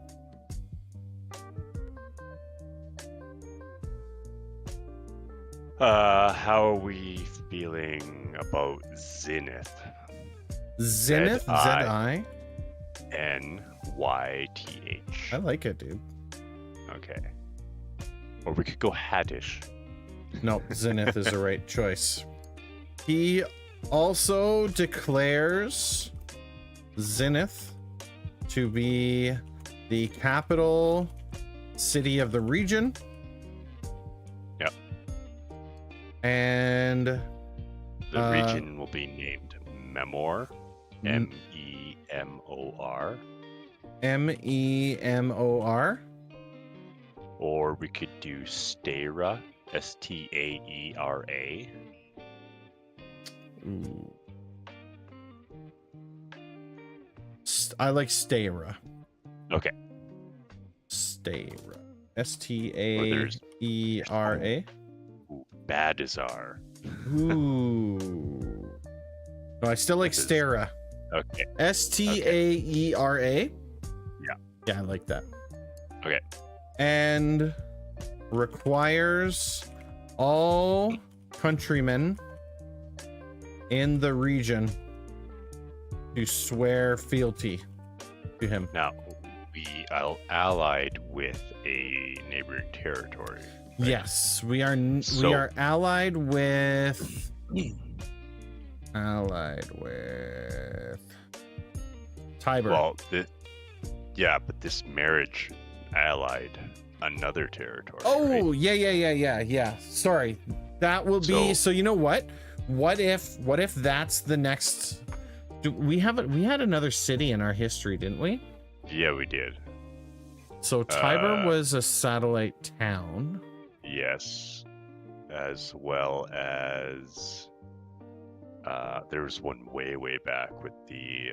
how are we feeling about Zenith? Zenith? Z-I? N-Y-T-H. I like it, dude. Okay. Or we could go Haddish. No, Zenith is the right choice. He also declares Zenith to be the capital city of the region. Yep. And The region will be named Memor, MEMOR. MEMOR. Or we could do Staera, STAERA. Ooh. I like Staera. Okay. Staera. STAERA. Badazar. Ooh. No, I still like Staera. Okay. STAERA. Yeah. Yeah, I like that. Okay. And requires all countrymen in the region to swear fealty to him. Now, we are allied with a neighboring territory. Right? Yes, we are allied with Tiber. Well, but this marriage allied another territory. Oh, right? yeah. Sorry. That will be so you know what? What if that's the next we had another city in our history, didn't we? Yeah, we did. So Tiber was a satellite town. Yes. As well as there was one way back with the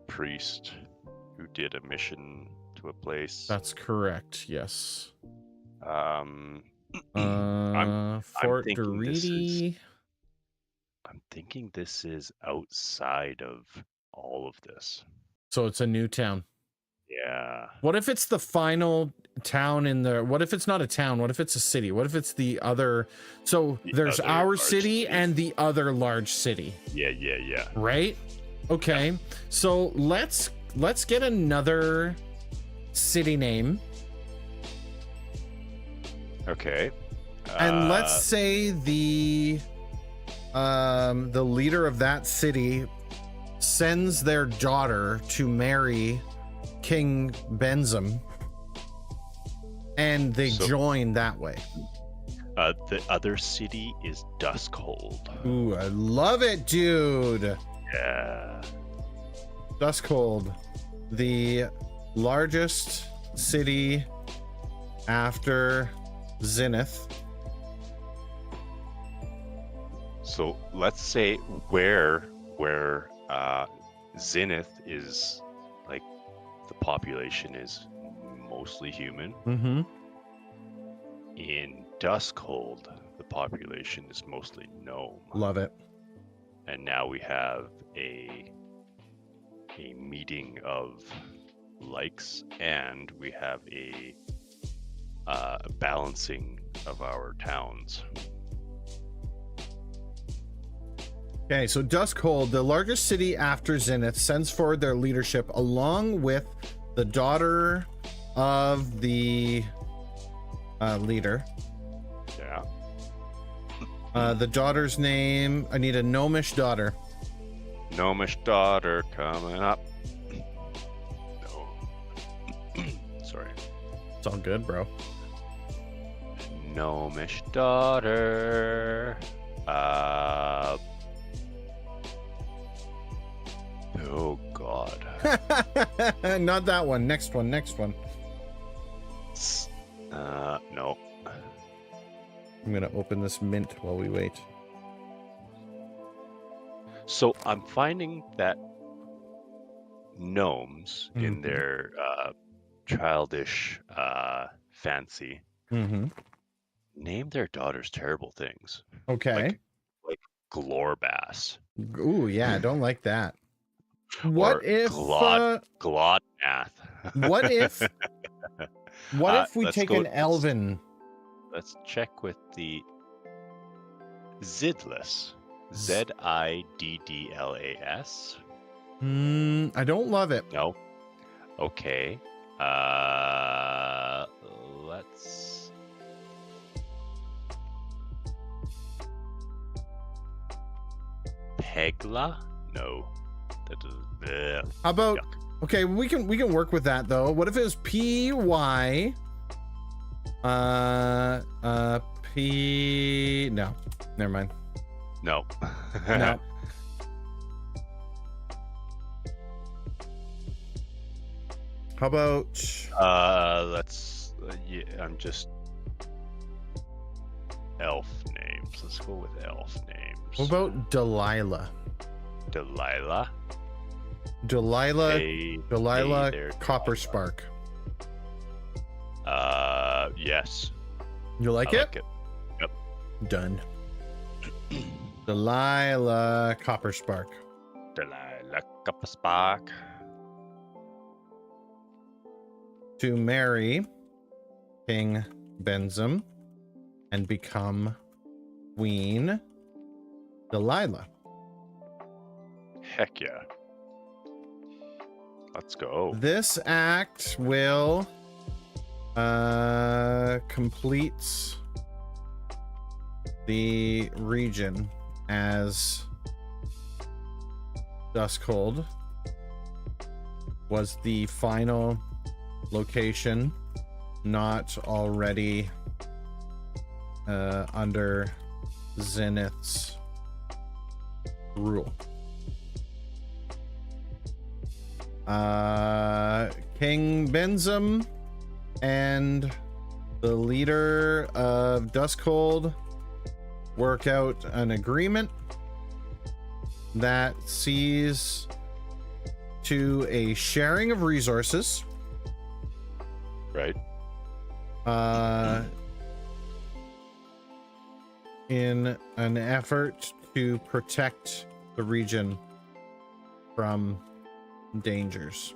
priest who did a mission to a place. That's correct. Yes. I'm Fort Doriti. I'm thinking this is outside of all of this. So it's a new town. Yeah. What if it's the final town in the? What if it's not a town? What if it's a city? What if it's the other? So there's our city and the other large city. Yeah. Right? Okay. Yeah. So let's get another city name. Okay. And let's say the leader of that city sends their daughter to marry King Benzum, and they join that way. The other city is Duskhold. Ooh, I love it, dude. Yeah. Duskhold, the largest city after Zenith. So let's say where Zenith is, like, the population is mostly human. Mm-hmm. In Duskhold, the population is mostly gnome. Love it. And now we have a meeting of likes, and we have a balancing of our towns. Okay, so Duskhold, the largest city after Zenith, sends forward their leadership along with the daughter of the leader. Yeah. The daughter's name, I need a gnomish daughter. Gnomish daughter coming up. No. Sorry. It's all good, bro. Gnomish daughter. Oh God. Not that one. Next one. No. I'm gonna open this mint while we wait. So I'm finding that gnomes, in their childish fancy, name their daughters terrible things. Okay. Like Glorbass. Ooh, yeah, I don't like that. What if Glodnath? What if we take an elven? Let's check with the Zidlas. Ziddlas. I don't love it. No. Okay. Let's. Pegla? No. That doesn't. How about? Yuck. Okay, we can work with that though. What if it was PY? P. No, never mind. No. No. How about Let's. Yeah, I'm just elf names. Let's go with elf names. what about Delilah? Delilah? Delilah Hey there, Copper Delilah. Spark. Yes. You like I it? like it. Yep. Done. Delilah Copper Spark. Delilah Copper Spark. To marry King Benzim and become Queen Delilah. Heck yeah. Let's go. This act will complete the region as Duskhold was the final location not already under Zenith's rule. King Benzim and the leader of Duskhold work out an agreement that sees to a sharing of resources, Right. in an effort to protect the region from dangers.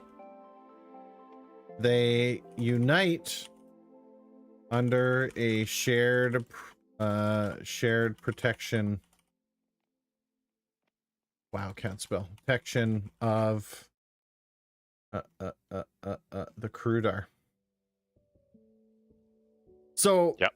They unite under a shared protection. Wow, can't spell. Protection of the Crudar. So Yep.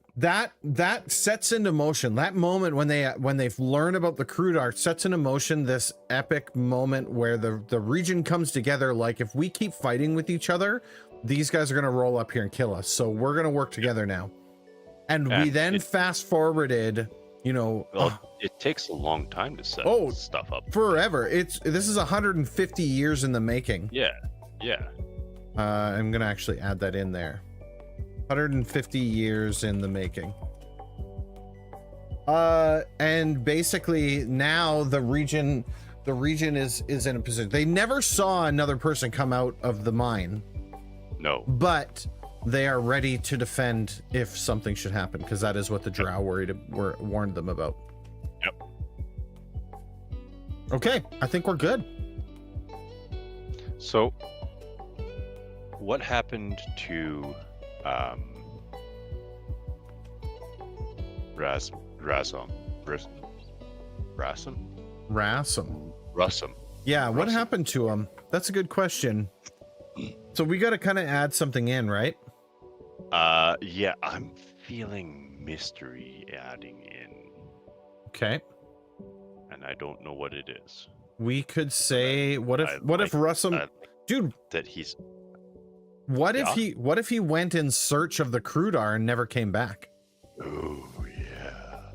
that sets into motion that moment when they've learned about the Crudar, sets into motion this epic moment where the region comes together. Like, if we keep fighting with each other, these guys are going to roll up here and kill us. So we're going to work together now. And we then fast forwarded, Well, it takes a long time to set stuff up. forever. This is 150 years in the making. Yeah. I'm going to actually add that in there. 150 years in the making. And basically now the region is in a position. They never saw another person come out of the mine. No. But they are ready to defend if something should happen, because that is what the Drow warned them about. Yep. Okay, I think we're good. So, what happened to Rassam? Yeah, what Rassam. happened to him? That's a good question. So we got to kind of add something in, right? Yeah, I'm feeling mystery adding in, Okay. and I don't know what it is. We could say, what if Rassam, dude, That he's what if he went in search of the Crudar and never came back? Oh yeah.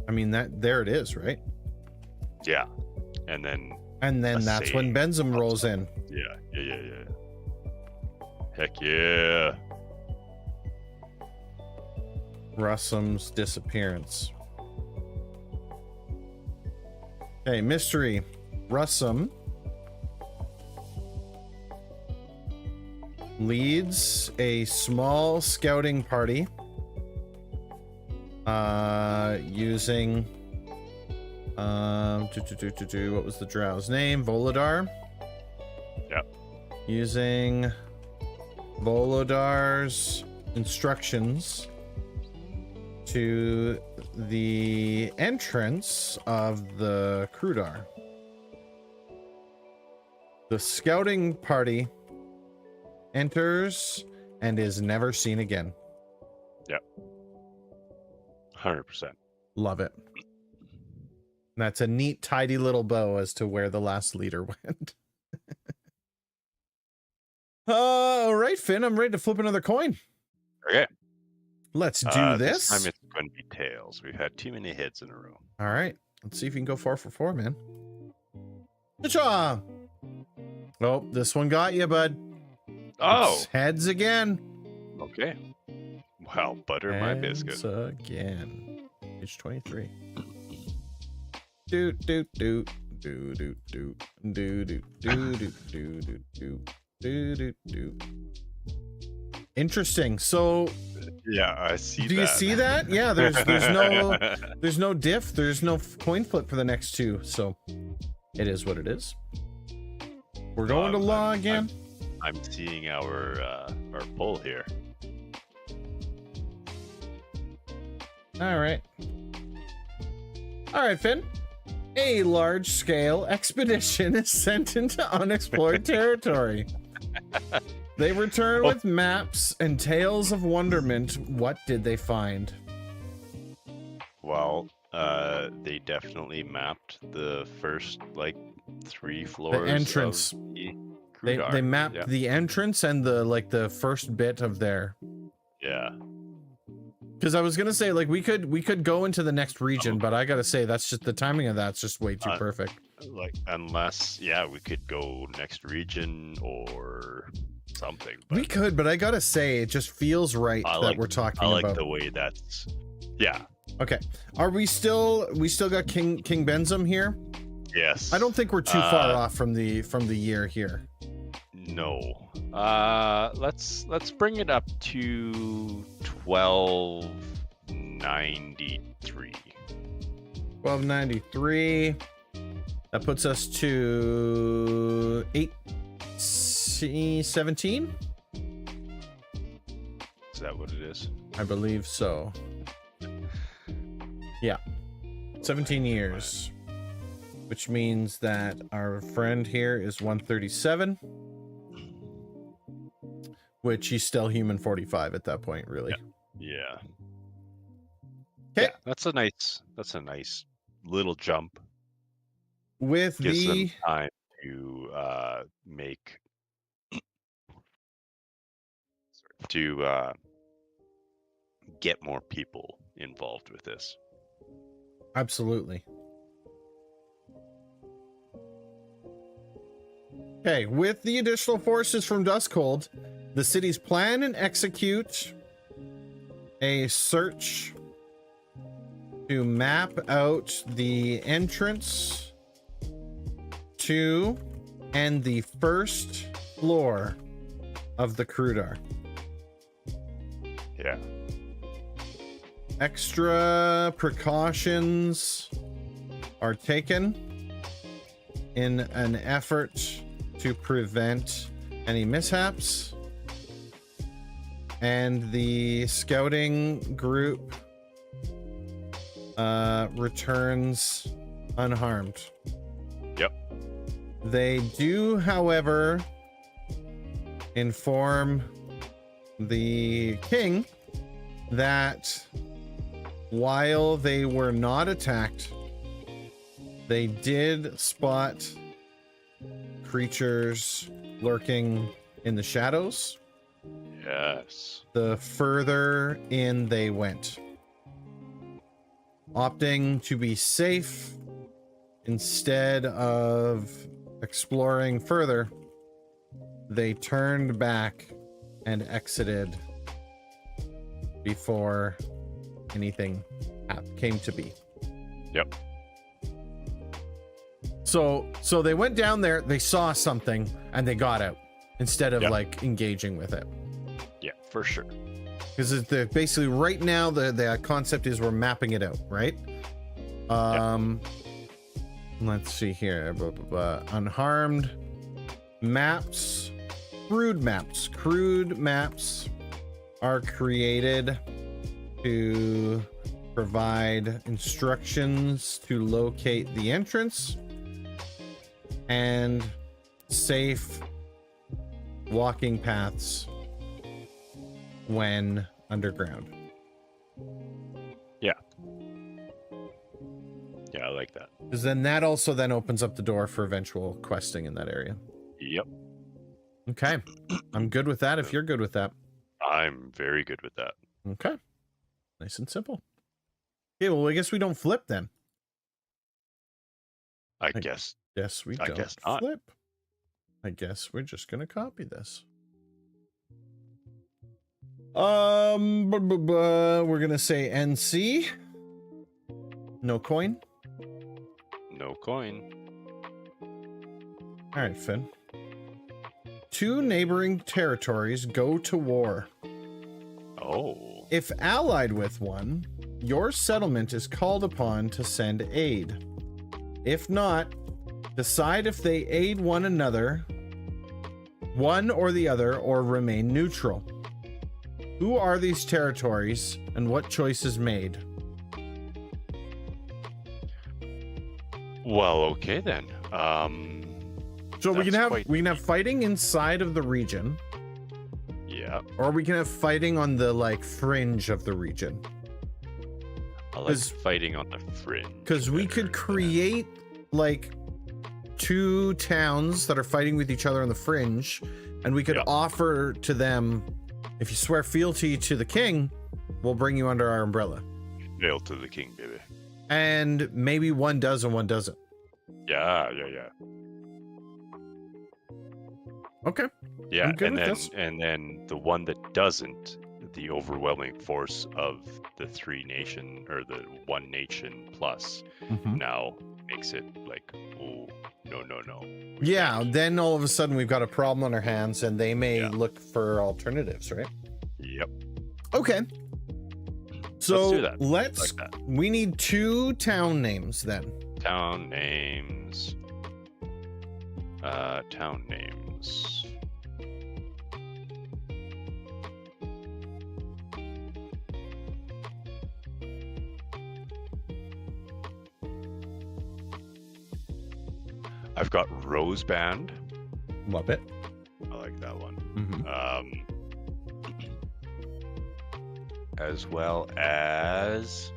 I mean, there it is, right? Yeah. And then that's when Benzim rolls in. Yeah. Heck yeah. Rassam's disappearance. Okay, mystery. Rassam leads a small scouting party using what was the Drow's name? Volodar. Yep. Using Volodar's instructions to the entrance of the Crudar. The scouting party enters and is never seen again. Yep. 100%. Love it. That's a neat, tidy little bow as to where the last leader went. All right, Finn, I'm ready to flip another coin. Okay. Let's do This time this. it's going to be tails. We've had too many hits in a row. All right. Let's see if you can go 4 for 4, man. Cha-cha! Oh, this one got you, bud. Oh, It's heads again. okay. Well, butter my Heads biscuit. again. Page 23. Doot doot doot doot doot doot doot doot doot doot doot doot doot doot. Interesting. So, Yeah, I see that. do you see that? Yeah, there's no diff, there's no coin flip for the next two, so it is what it is. We're going to law again. I'm seeing our pull here. All right, Finn. A large-scale expedition is sent into unexplored territory. They return with maps and tales of wonderment. What did they find? Well, they definitely mapped the first like 3 floors. The entrance. Of the They Krudar. mapped Yeah. the entrance and the first bit of there. Yeah. Because I was gonna say like we could go into the next region, but I gotta say that's just the timing of that's just way too perfect. Like unless we could go next region or something. But We could, but I gotta say it just feels right that we're talking I like about. the way that's. Yeah. Okay, are we still got King Benzum here? Yes. I don't think we're too far off from the year here. No. Let's bring it up to 1293. 1293. That puts us to 817. Is that what it is? I believe so. Yeah, 17 years, which means that our friend here is 137. Which he's still human 45 at that point, really. Yeah. Okay. Yeah, that's a nice little jump. With Gives the them time to make get more people involved with this. absolutely. Okay, with the additional forces from Duskhold, the cities plan and execute a search to map out the entrance to and the first floor of the Krudar. Yeah. Extra precautions are taken in an effort to prevent any mishaps, and the scouting group returns unharmed. Yep. They do, however, inform the king that while they were not attacked, they did spot creatures lurking in the shadows. Yes. The further in they went, opting to be safe instead of exploring further. They turned back and exited before anything came to be. Yep. So they went down there, they saw something, and they got out instead of Yep. like engaging with it. Yeah, for sure. Because basically right now the concept is we're mapping it out, right? Let's see here. Blah, blah, blah. Unharmed maps, crude maps are created to provide instructions to locate the entrance and safe walking paths when underground. Yeah, I like that. Because then that also then opens up the door for eventual questing in that area. Yep. Okay. I'm good with that if you're good with that. I'm very good with that. Okay. Nice and simple. Okay, well, I guess we don't flip then. I guess. Guess we I don't guess not. flip. I guess we're just gonna copy this. We're gonna say NC. No coin. No coin. All right, Finn. 2 neighboring territories go to war. Oh. If allied with one, your settlement is called upon to send aid. If not, decide if they aid one another, one or the other, or remain neutral. Who are these territories and what choice is made? Well, okay then. So we That's can have fighting inside of the region, Yeah. or we can have fighting on the like fringe of the region. I like 'Cause- fighting on the fringe. Because we could better. create like 2 towns that are fighting with each other on the fringe, and we could Yeah. offer to them, if you swear fealty to the king, we'll bring you under our umbrella. Hail to the king, baby. And maybe one does and one doesn't. Yeah. Okay. Yeah, I'm good and with then this. and then the one that doesn't, the overwhelming force of the 3 nation or the 1 nation plus Mhm. now makes it like, oh no. Yeah, then all of a sudden we've got a problem on our hands, and they may Yeah. look for alternatives, right? Yep. Okay. So do that. let's. Like that. We need 2 town names then. Town names. Town names. I've got Rose Band. Love it. I like that one. Mhm. As well as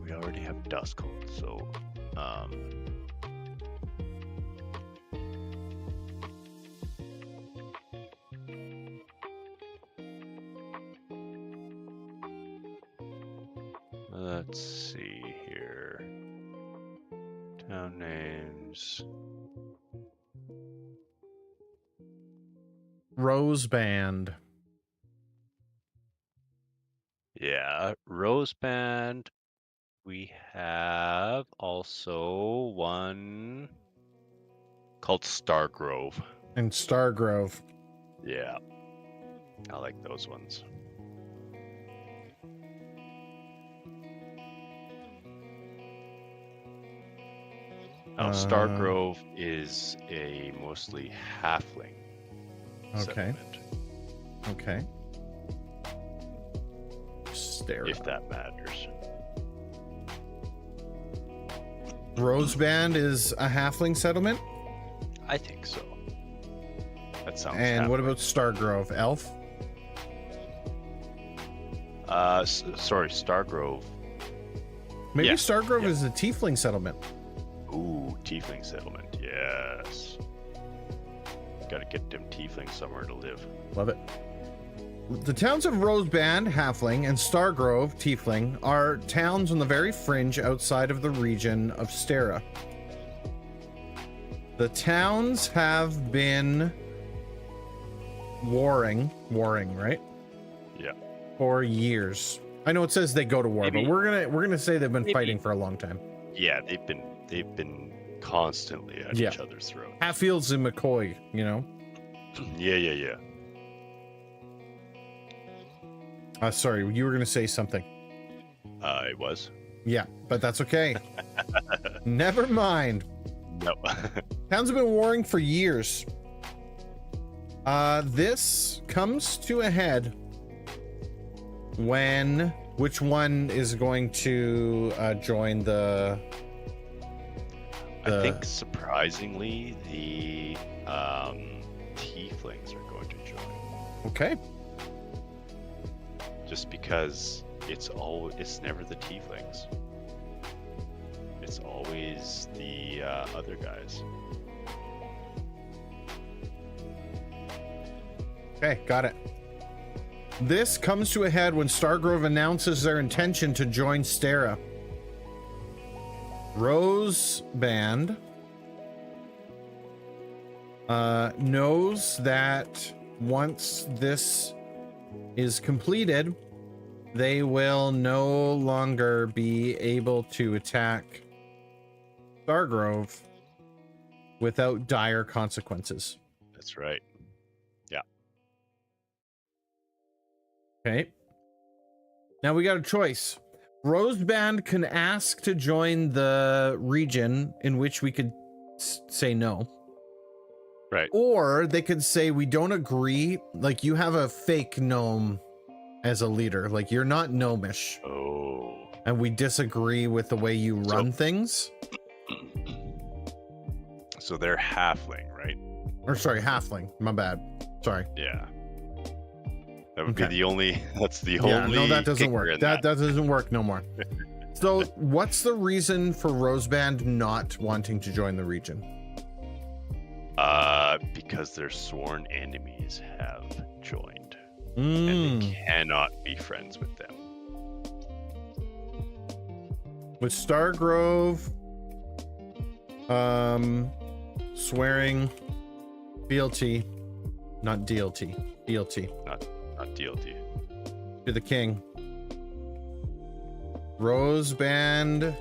we already have Duskhold, so let's see here. Town names. Rose Band. Yeah, Rose Band. We have also one called Stargrove. And Stargrove. Yeah, I like those ones. Now, Stargrove is a mostly halfling Okay. settlement, Okay. Stare. if that matters. Rose Band is a halfling settlement. I think so. That sounds. And what halfling. about Stargrove? Elf? Sorry, Stargrove. Maybe Yeah, Stargrove yeah. is a tiefling settlement. Ooh, tiefling settlement. Yes. Gotta get them tieflings somewhere to live. Love it. The towns of Rose Band, halfling, and Stargrove, tiefling, are towns on the very fringe outside of the region of Stera. The towns have been warring, right? Yeah. For years. I know it says they go to war, Maybe- but we're gonna say they've been maybe- fighting for a long time. Yeah, they've been constantly at Yeah. each other's throats. Hatfields and McCoy, you know. Yeah. Sorry, you were gonna say something. It was. Yeah, but that's okay. Never mind. No. Towns have been warring for years. This comes to a head when which one is going to join the I think surprisingly the tieflings are going to join. Okay. Just because it's never the tieflings. It's always the other guys. Okay, got it. This comes to a head when Stargrove announces their intention to join Stera. Rose Band knows that once this is completed, they will no longer be able to attack Stargrove without dire consequences. That's right. Yeah. Okay. Now we got a choice. Rose Band can ask to join the region, in which we could say no. Right. Or they could say we don't agree. Like, you have a fake gnome as a leader. Like, you're not gnomish. Oh. And we disagree with the way you run things. So they're halfling, right? Or sorry, halfling. My bad. Sorry. Yeah. That would be the only. That's the only. Yeah, no, that doesn't kicker work. in That doesn't work no more. So, what's the reason for Rose Band not wanting to join the region? Because their sworn enemies have joined, Mm. and they cannot be friends with them. With Stargrove, swearing fealty, not DLT, fealty Not DLT. to the king. Rose Band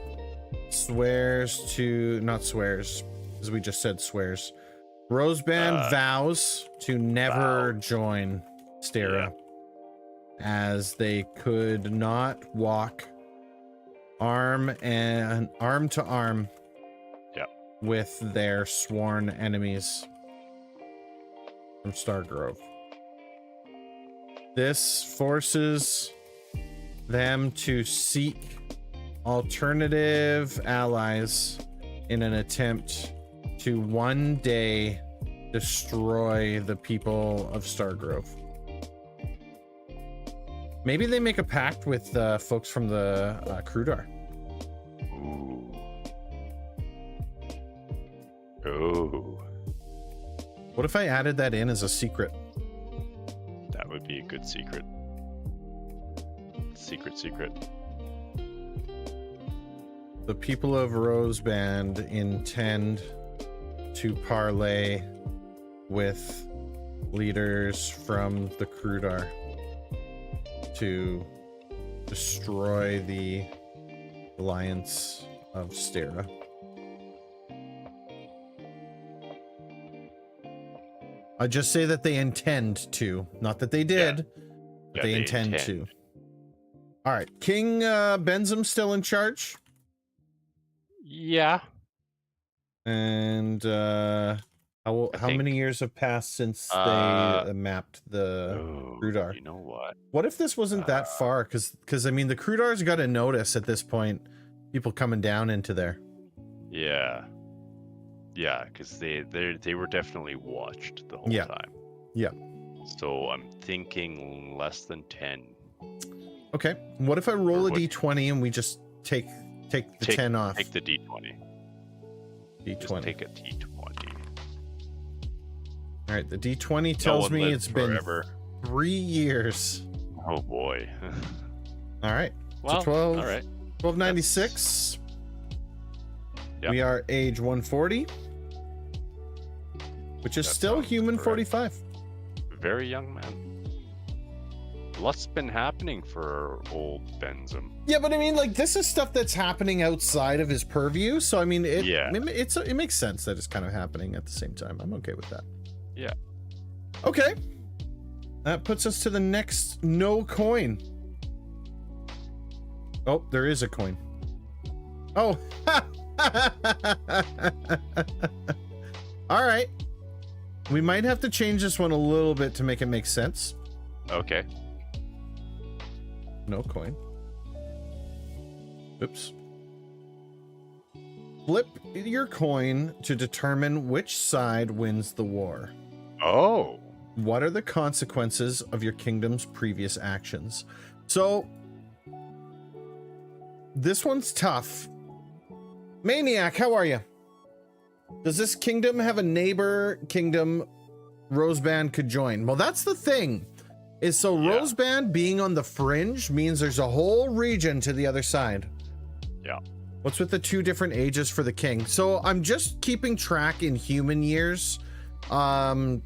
swears to, not swears, as we just said, swears. Rose Band vows to never join Stera, as they could not walk arm to arm with their sworn enemies from Stargrove. This forces them to seek alternative allies in an attempt to one day destroy the people of Stargrove. Maybe they make a pact with folks from the Krudar. Ooh. Oh. What if I added that in as a secret? That would be a good secret. Secret. The people of Rose Band intend to parley with leaders from the Krudar to destroy the alliance of Stera. I just say that they intend to, not that they did. But they intend to. All right, King Benzum still in charge, Yeah. and how many years have passed since they mapped the Krudar? You know what? What if this wasn't that far? Because I mean, the Krudar's got to notice at this point people coming down into there. Yeah, because they were definitely watched the whole time. Yeah. So I'm thinking less than 10. Okay. What if I roll a d20 and we just take the 10 off? Take the d20. D20. Just take a d20. All right. The d20 tells me it's forever. been 3 years. Oh boy. All right. Well, so 12. all right. 1296. Yep. We are age 140, which is That still sounds human correct. 45. Very young man. Lots been happening for old Benzum. Yeah, but I mean, like, this is stuff that's happening outside of his purview. So I mean, it makes sense that it's kind of happening at the same time. I'm okay with that. Yeah. Okay. That puts us to the next no coin. Oh, there is a coin. Oh. All right. We might have to change this one a little bit to make it make sense. Okay. No coin. Oops. Flip your coin to determine which side wins the war. Oh. What are the consequences of your kingdom's previous actions? So, this one's tough. Maniac, how are you? Does this kingdom have a neighbor kingdom Roseband could join. Well, that's the thing. Is so Yeah. Roseband being on the fringe means there's a whole region to the other side. Yeah. What's with the 2 different ages for the king? So I'm just keeping track in human years to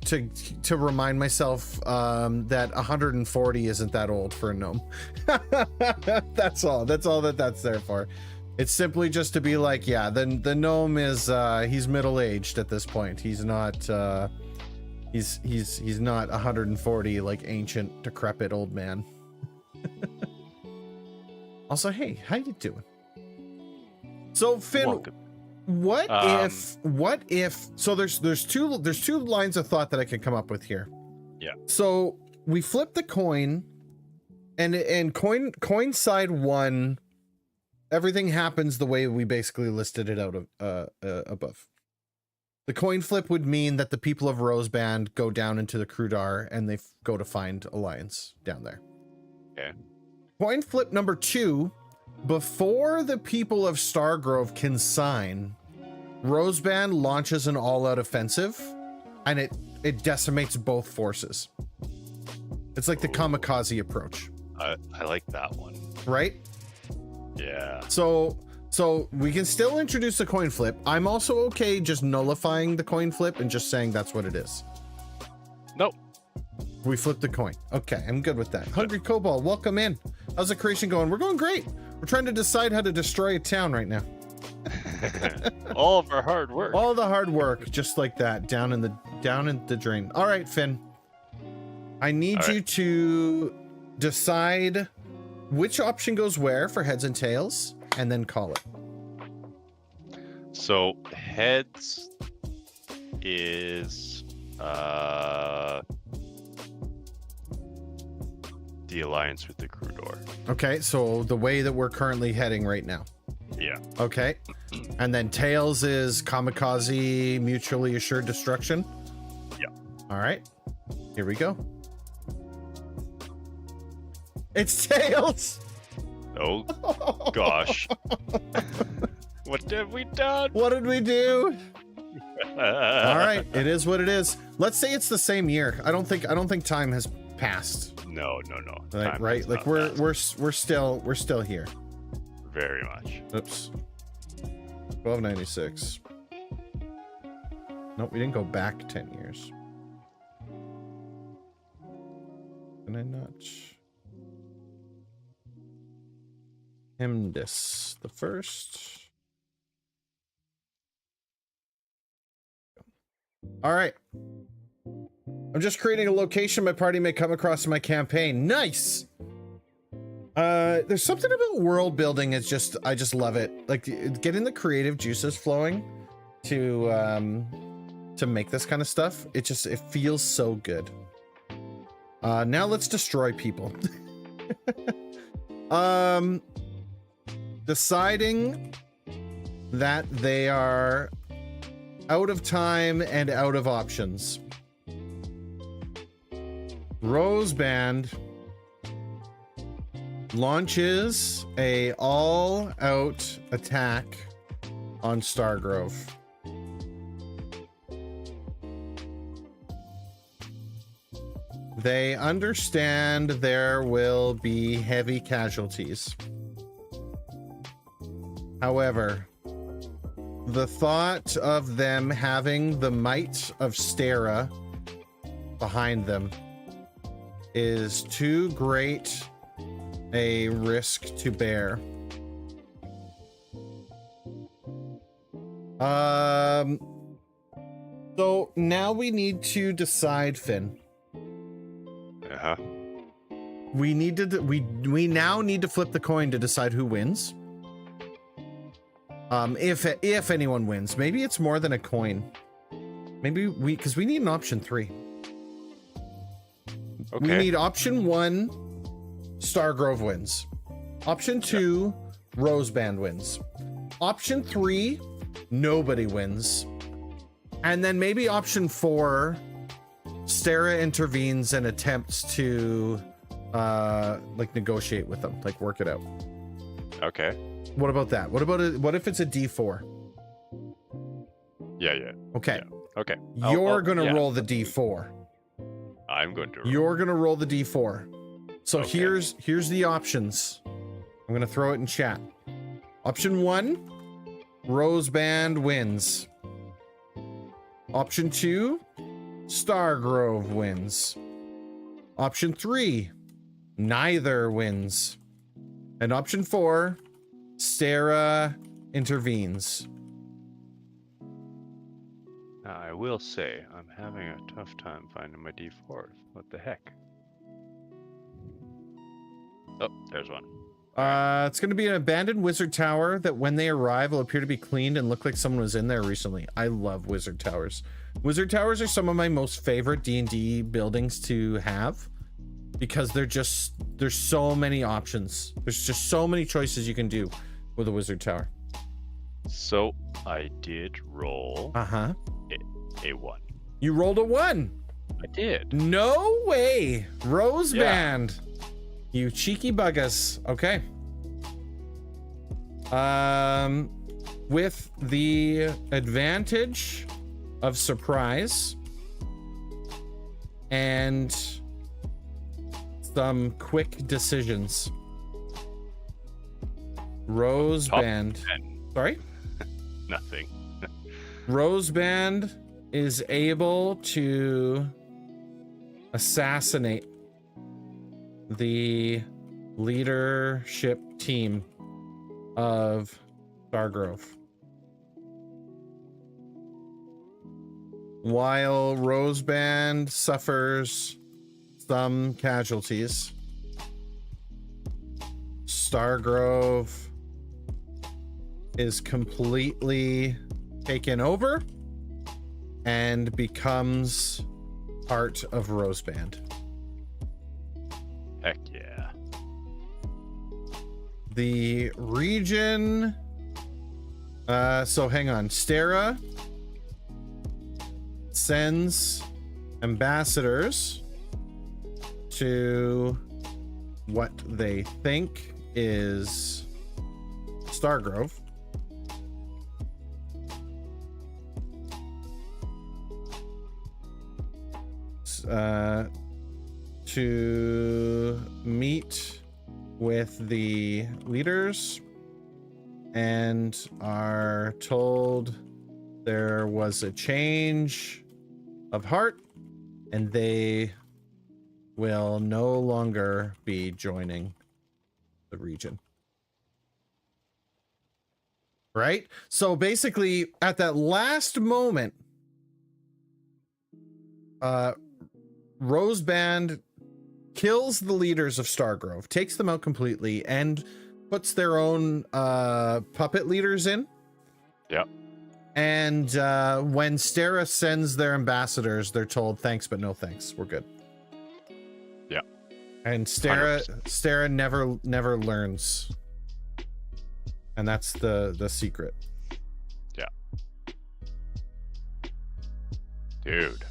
remind myself that 140 isn't that old for a gnome. That's all that's there for. It's simply just to be like, yeah, the gnome is he's middle-aged at this point. He's not he's not 140 like ancient decrepit old man. Also, hey, how you doing? So Finn, Welcome. what if so there's two lines of thought that I could come up with here. Yeah. So we flip the coin and coin side 1, everything happens the way we basically listed it out of above. The coin flip would mean that the people of Roseband go down into the Crudar and they go to find Alliance down there. Okay. Coin flip number 2, before the people of Stargrove can sign, Roseband launches an all-out offensive, and it decimates both forces. It's like the kamikaze approach, I like that one. right? Yeah. So we can still introduce the coin flip. I'm also okay just nullifying the coin flip and just saying that's what it is. Nope. We flip the coin. Okay, I'm good with that. Hungry Cobalt, welcome in. How's the creation going? We're going great. We're trying to decide how to destroy a town right now. All of our hard work. All the hard work, just like that, down in the drain. All right, Finn. I need you to decide which option goes where for heads and tails, and then call it. So heads is the alliance with the Crudor. Okay, so the way that we're currently heading right now. Yeah. Okay. And then tails is kamikaze, mutually assured destruction. Yeah. All right. Here we go. It's tails. Oh gosh. What have we done? What did we do? All right, it is what it is. Let's say it's the same year. I don't think time has passed. No. Like, Time right? has Like not passed. we're still here. Very much. Oops. 1296. Nope, we didn't go back 10 years. Can I not? Hemdis the first. All right. I'm just creating a location my party may come across in my campaign. Nice. There's something about world building. It's just, I just love it. Like getting the creative juices flowing to make this kind of stuff. It feels so good. Now let's destroy people. Deciding that they are out of time and out of options. Roseband launches a all-out attack on Stargrove. They understand there will be heavy casualties. However, the thought of them having the might of Stera behind them is too great a risk to bear. So now we need to decide, Finn. Uh-huh. We now need to flip the coin to decide who wins. If anyone wins, maybe it's more than a coin. Maybe because we need an option 3. Okay. We need option 1, Stargrove wins. Option 2, Roseband wins. Option 3, nobody wins. And then maybe option 4, Stera intervenes and attempts to like negotiate with them, like work it out. Okay. What about that? What if it's a D4? Yeah. Okay. Yeah. Okay. You're gonna yeah. roll the d4. I'm going to roll. You're gonna roll the d4. So Okay. here's the options. I'm gonna throw it in chat. Option 1, Rose Band wins. Option 2, Stargrove wins. Option 3, neither wins. And option 4, Sarah intervenes. Now, I will say, I'm having a tough time finding my D4s. What the heck? Oh, there's one. It's going to be an abandoned wizard tower that when they arrive will appear to be cleaned and look like someone was in there recently. I love wizard towers. Wizard towers are some of my most favorite D&D buildings to have because there's so many options. There's just so many choices you can do with a wizard tower. So, I did roll Uh-huh. a 1. You rolled a 1. I did. No way. Rose Yeah. Band. You cheeky buggas. Okay. With the advantage of surprise and some quick decisions. Rose Top Band. 10. Sorry? Nothing. Rose Band is able to assassinate the leadership team of Stargrove. While Rose Band suffers some casualties, Stargrove is completely taken over and becomes part of Rose Band. Heck yeah. The region, so hang on. Stara sends ambassadors to what they think is Stargrove. To meet with the leaders and are told there was a change of heart and they will no longer be joining the region. Right? So basically at that last moment, Rose Band kills the leaders of Stargrove, takes them out completely, and puts their own puppet leaders in. Yep. And when Stara sends their ambassadors, they're told, thanks, but no thanks. We're good. Yeah. And Stara never learns. And that's the secret. Yeah. Dude.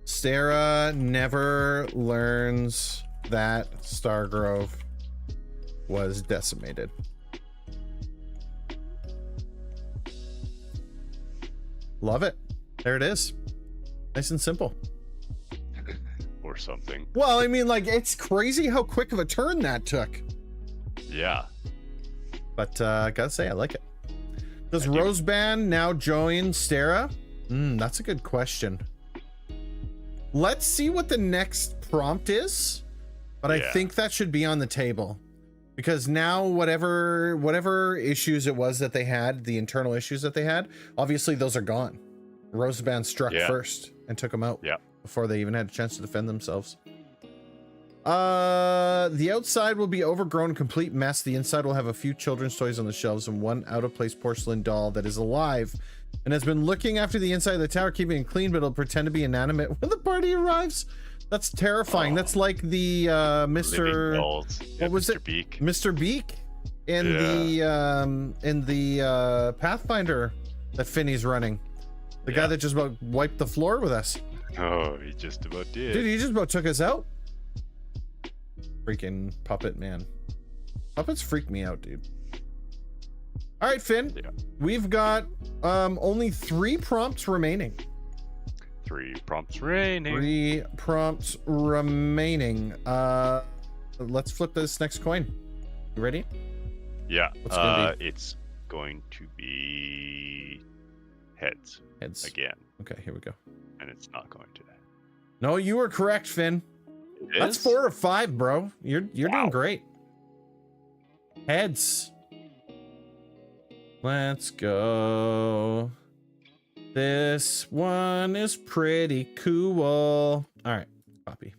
Stara never learns that Stargrove was decimated. Love it. There it is. Nice and simple. Or something. Well, I mean, like, it's crazy how quick of a turn that took. Yeah. But I gotta say, I like it. Does I do. Rose Band now join Stara? That's a good question. Let's see what the next prompt is. But I think that should be on the table. Because now whatever issues it was that they had, the internal issues that they had, obviously those are gone. Rose Band struck first and took them out before they even had a chance to defend themselves. The outside will be overgrown, complete mess. The inside will have a few children's toys on the shelves and one out-of-place porcelain doll that is alive and has been looking after the inside of the tower, keeping it clean, but it'll pretend to be inanimate when the party arrives. That's terrifying. That's like the Mr. What was it? Beak. Mr. Beak in the Pathfinder that Finny's running. The guy that just about wiped the floor with us. Oh, he just about did. Dude, he just about took us out. Freaking puppet man. Puppets freak me out, dude. All right, Finn. We've got only 3 prompts remaining. 3 prompts remaining. 3 prompts remaining. Let's flip this next coin. You ready? Yeah. What's it gonna It's going to be heads Heads. again, Okay, here we go. and it's not going to. No, you were correct, Finn. It That's is? 4 or 5, bro. You're doing Wow. great. Heads. Let's go. This one is pretty cool. All right, copy.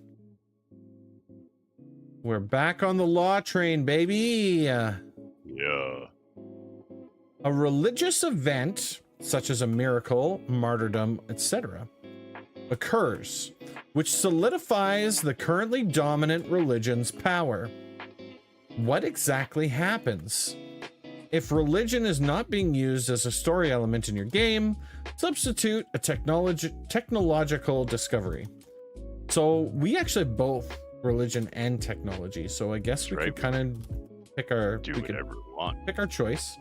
We're back on the law train, baby. Yeah. A religious event, such as a miracle, martyrdom, etc., occurs, which solidifies the currently dominant religion's power. What exactly happens? If religion is not being used as a story element in your game, substitute a technological discovery. So we actually have both religion and technology. So I guess we Right. could kind of pick our Do we could whatever we want. pick our choice.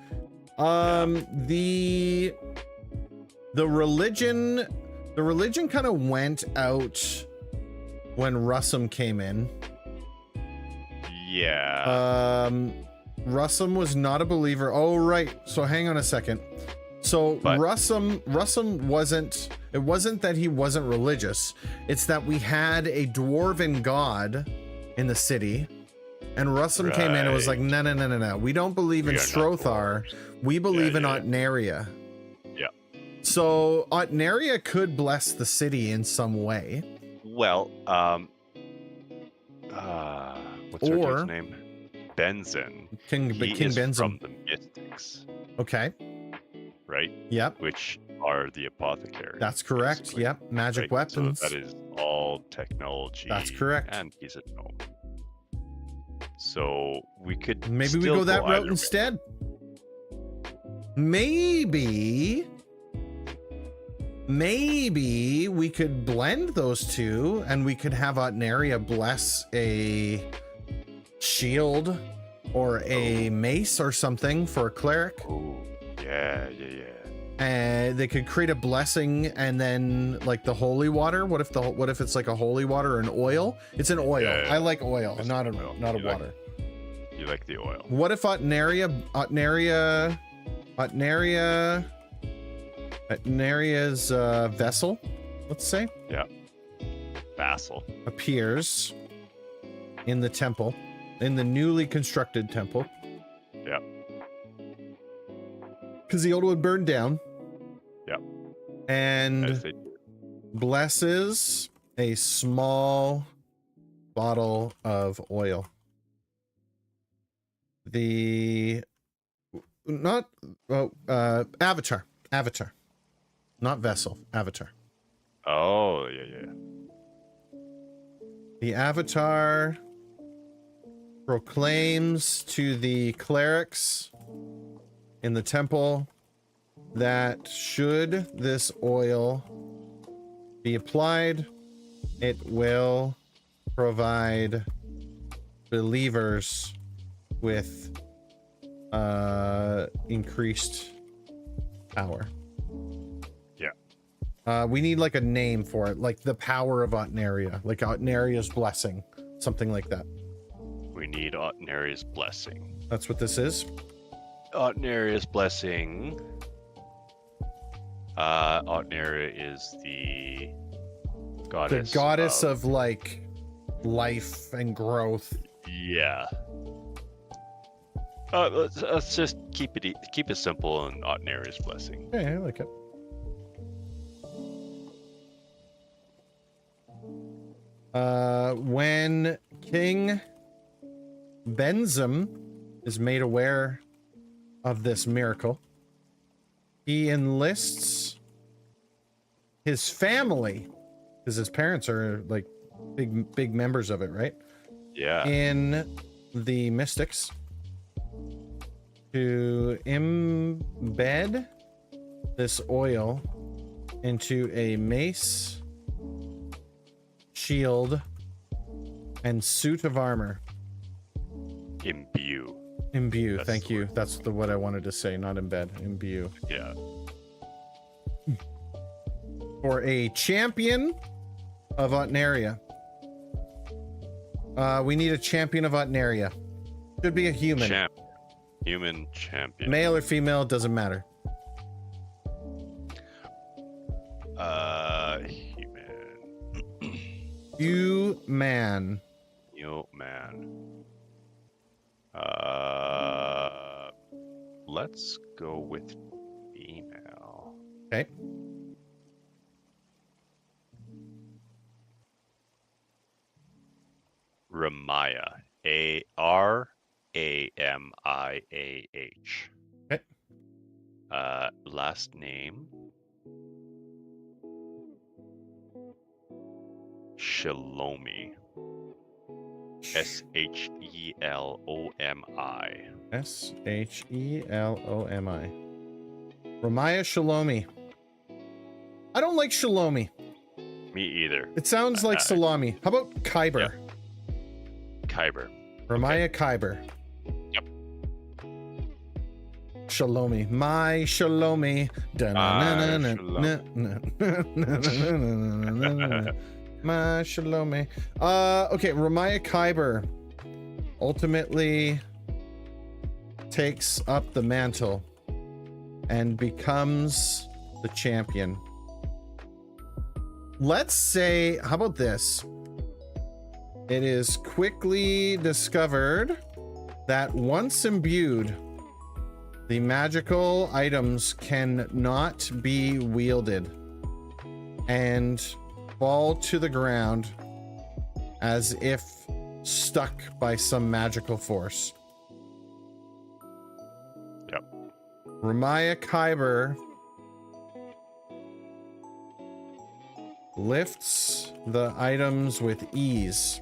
The religion kind of went out when Russum came in. Yeah. Russum was not a believer. Oh, right. So hang on a second. So But- Russum wasn't, it wasn't that he wasn't religious. It's that we had a dwarven god in the city, and Russum came in and was like, Right. no. We don't believe in We are not Strothar. dwarves. We believe in yeah. Otnaria. Yeah. So Otnaria could bless the city in some way. Well, what's our Or- dude's name? Benzen. King He King is Benzim. from the Mystics, Okay. right? Yep. Which are the apothecary. That's correct. basically, Yep. Magic right? So weapons. that is all technology. That's correct. And he's a gnome. So we could Maybe we still go that either route way. instead. Maybe we could blend those two and we could have Otnaria bless a shield or a mace or something for a cleric. Oh, yeah. And they could create a blessing and then like the holy water. What if it's like a holy water or an oil? It's an oil. Yeah. I like oil, It's not a oil. not a You like- water. You like the oil. What if Otnaria's vessel, let's say, Vassal. appears in the temple, in the newly constructed temple? Yep. Because the old one burned down. Yep. And As they do. blesses a small bottle of oil. Avatar, not vessel, avatar. Oh, yeah. The avatar proclaims to the clerics in the temple that should this oil be applied, it will provide believers with increased power. Yeah. We need like a name for it, like the power of Otnaria, like Otnaria's blessing, something like that. We need Otnaria's blessing. That's what this is. Otnaria's blessing. Otnaria is the goddess. The goddess of like life and growth. Yeah. Let's just keep it simple and Otnaria's blessing. Yeah, I like it. When King Benzim is made aware of this miracle, he enlists his family, because his parents are like big members of it, right? Yeah. In the mystics, to embed this oil into a mace, shield, and suit of armor. Imbue. Imbue, That's thank the you. word. That's what I wanted to say, not embed. Imbue. Yeah. for a champion of Otnaria. We need a champion of Otnaria. Should be a human. Human champion. Male or female, doesn't matter. Human. Human. Let's go with female. Okay. Ramaya. Ramiah. Okay. Last name Shalomi. Shelomi. Shelomi. Ramaya Shalomi. I don't like Shalomi. Me either. It sounds like salami. How about Kyber? Yep. Kyber. Ramaya Kyber. Yep. Shalomi. My Shalomi. My Shalomi. Okay, Ramaya Kyber ultimately takes up the mantle and becomes the champion. Let's say, how about this? It is quickly discovered that once imbued, the magical items cannot be wielded and fall to the ground as if stuck by some magical force. Yep. Ramaya Kyber lifts the items with ease,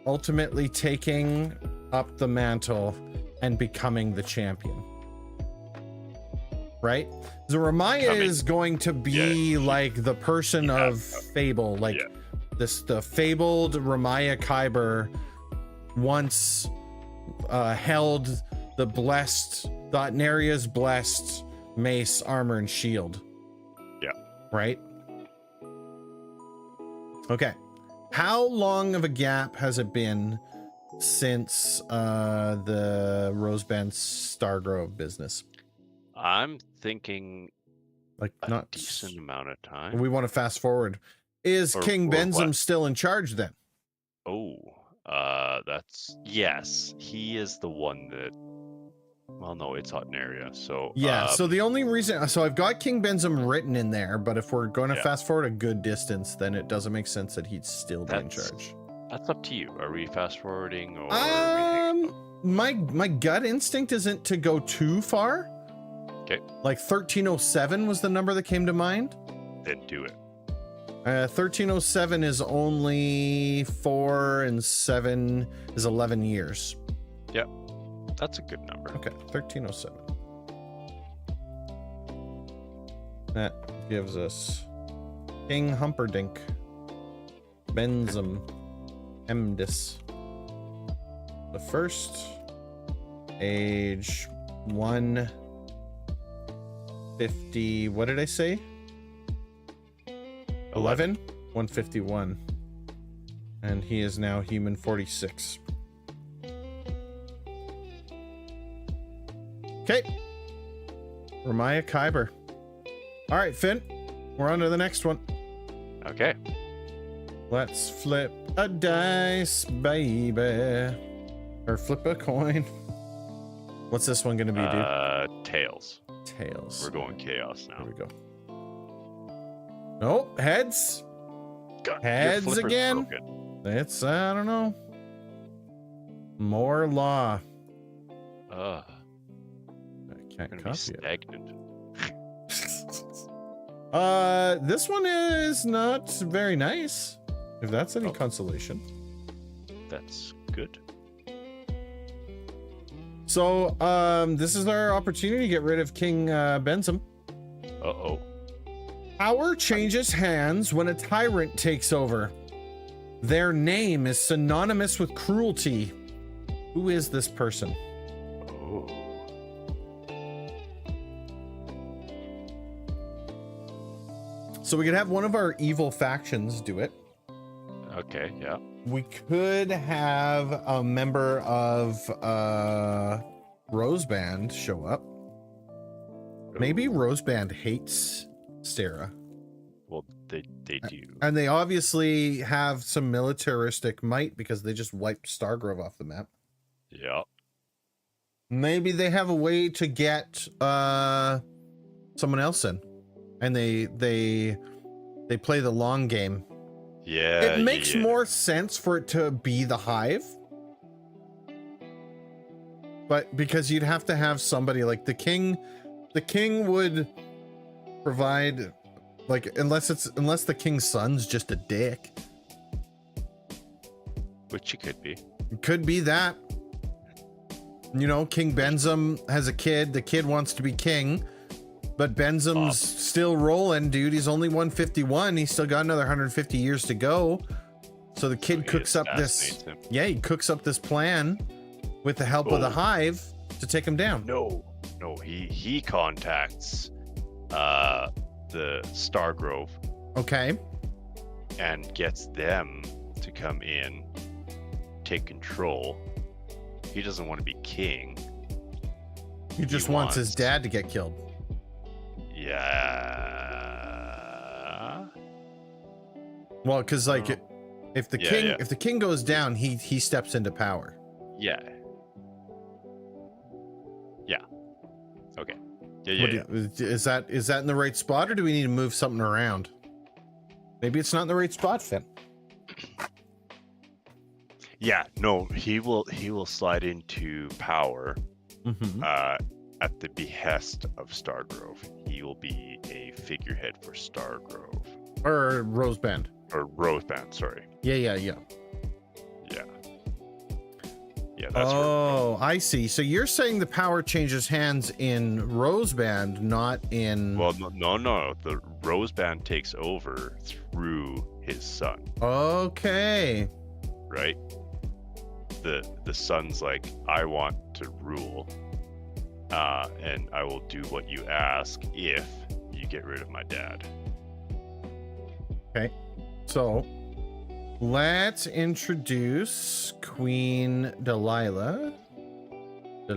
ultimately taking up the mantle and becoming the champion. Right? So Ramaya is going to be like the person of fable, like the fabled Ramaya Kyber once held the Otnaria's blessed mace, armor, and shield. Right? Okay. How long of a gap has it been since the Roseband Stargrove business? I'm thinking like a not decent amount of time. We want to fast forward. Is King Benzum still in charge then? Oh, that's yes. He is the one that. Well, no, it's Otnaria. So yeah. So the only reason, so I've got King Benzum written in there, but if we're going to fast forward a good distance, then it doesn't make sense that he'd still be in charge. That's up to you. Are we fast forwarding or? My gut instinct isn't to go too far. Okay. Like 1307 was the number that came to mind. Then do it. 1307 is only 4 and 7 is 11 years. Yep. That's a good number. Okay, 1307. That gives us King Humperdinck, Benzum, Emdis. The first, age 150. What did I say? 11? 151. And he is now human 46. Okay. Ramaya Kyber. All right, Finn. We're on to the next one. Okay. Let's flip a dice, baby. Or flip a coin. What's this one going to be, dude? Tails. Tails. We're going chaos now. Here we go. Nope. Heads. God, Heads again. Broken. It's, I don't know. More law. I can't copy it. Stagnant. This one is not very nice. If that's any consolation. That's good. So, this is our opportunity to get rid of King Benzum. Uh-oh. Power changes hands when a tyrant takes over. Their name is synonymous with cruelty. Who is this person? Oh. So we could have one of our evil factions do it. Okay, yeah. We could have a member of Roseband show up. Maybe Roseband hates Stera. Well, they do. And they obviously have some militaristic might because they just wiped Stargrove off the map. Yeah. Maybe they have a way to get someone else in, and they play the long game. Yeah. It makes more sense for it to be the Hive, but because you'd have to have somebody like the king would provide, like, unless the king's son's just a dick, Which it could be. it could be that. You know, King Benzum has a kid. The kid wants to be king, but Benzum's still rolling, dude. He's only 151. He's still got another 150 years to go. So the kid cooks up this. Yeah, he cooks up this plan with the help of the Hive to take him down. No, he contacts the Stargrove. Okay. And gets them to come in, take control. He doesn't want to be king. He just wants his dad to get killed. Yeah. Well, because like if the king goes down, he steps into power. Yeah. Yeah. Okay. Yeah. Is that in the right spot, or do we need to move something around? Maybe it's not in the right spot, Finn. Yeah, no, he will slide into power at the behest of Stargrove. He will be a figurehead for Stargrove. Or Roseband. Or Roseband, sorry. Yeah. Yeah, that's I see. So you're saying the power changes hands in Roseband, not in... Well, no. The Roseband takes over through his son. Okay. Right? The son's like, I want to rule, and I will do what you ask if you get rid of my dad. Okay, so let's introduce Queen Delilah. King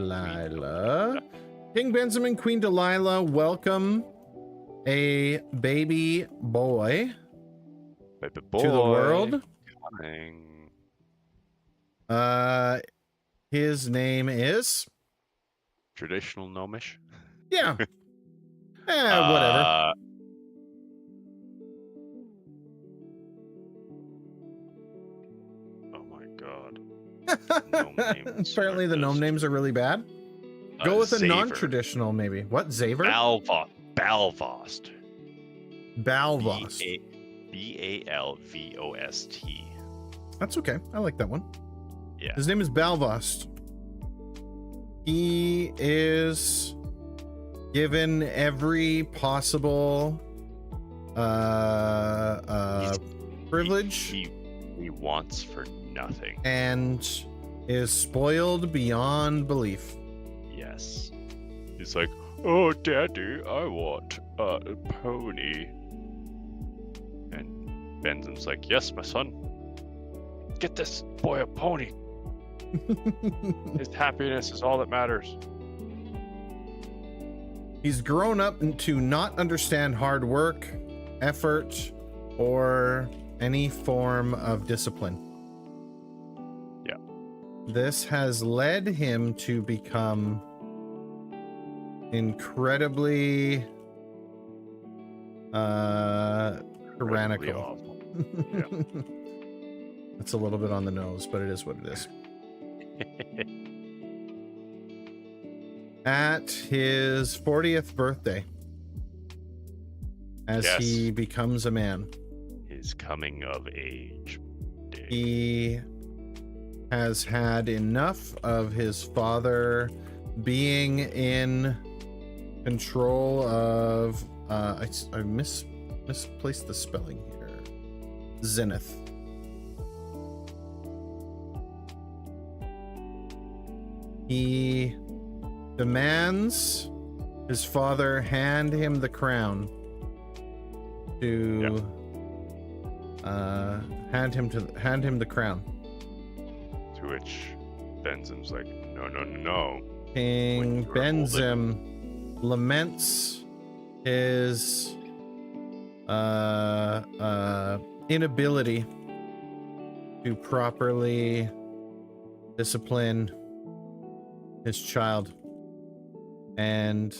Benzum and Queen Delilah welcome a baby boy to the world. Coming. His name is Traditional gnomish. Yeah. Whatever. Oh my god. Gnome names Apparently the gnome names are really bad. Go with a Zaver. non-traditional, maybe. What? Zaver? Balvost. Balvost. Balvost. That's okay. I like that one. Yeah. His name is Balvost. He is given every possible privilege. He wants for nothing. And is spoiled beyond belief. Yes. He's like, oh, Daddy, I want a pony. And Benzum's like, yes, my son. Get this boy a pony. His happiness is all that matters. He's grown up to not understand hard work, effort, or any form of discipline. Yeah. This has led him to become incredibly tyrannical. Awful. Yeah. That's a little bit on the nose, but it is what it is. At his 40th birthday, as he becomes a man, His coming of age day. he has had enough of his father being in control of I misplaced the spelling here. Zenith. He demands his father hand him the crown to hand him the crown. To which Benzim's like, no, no, no, no. King Benzim laments his inability to properly discipline his child and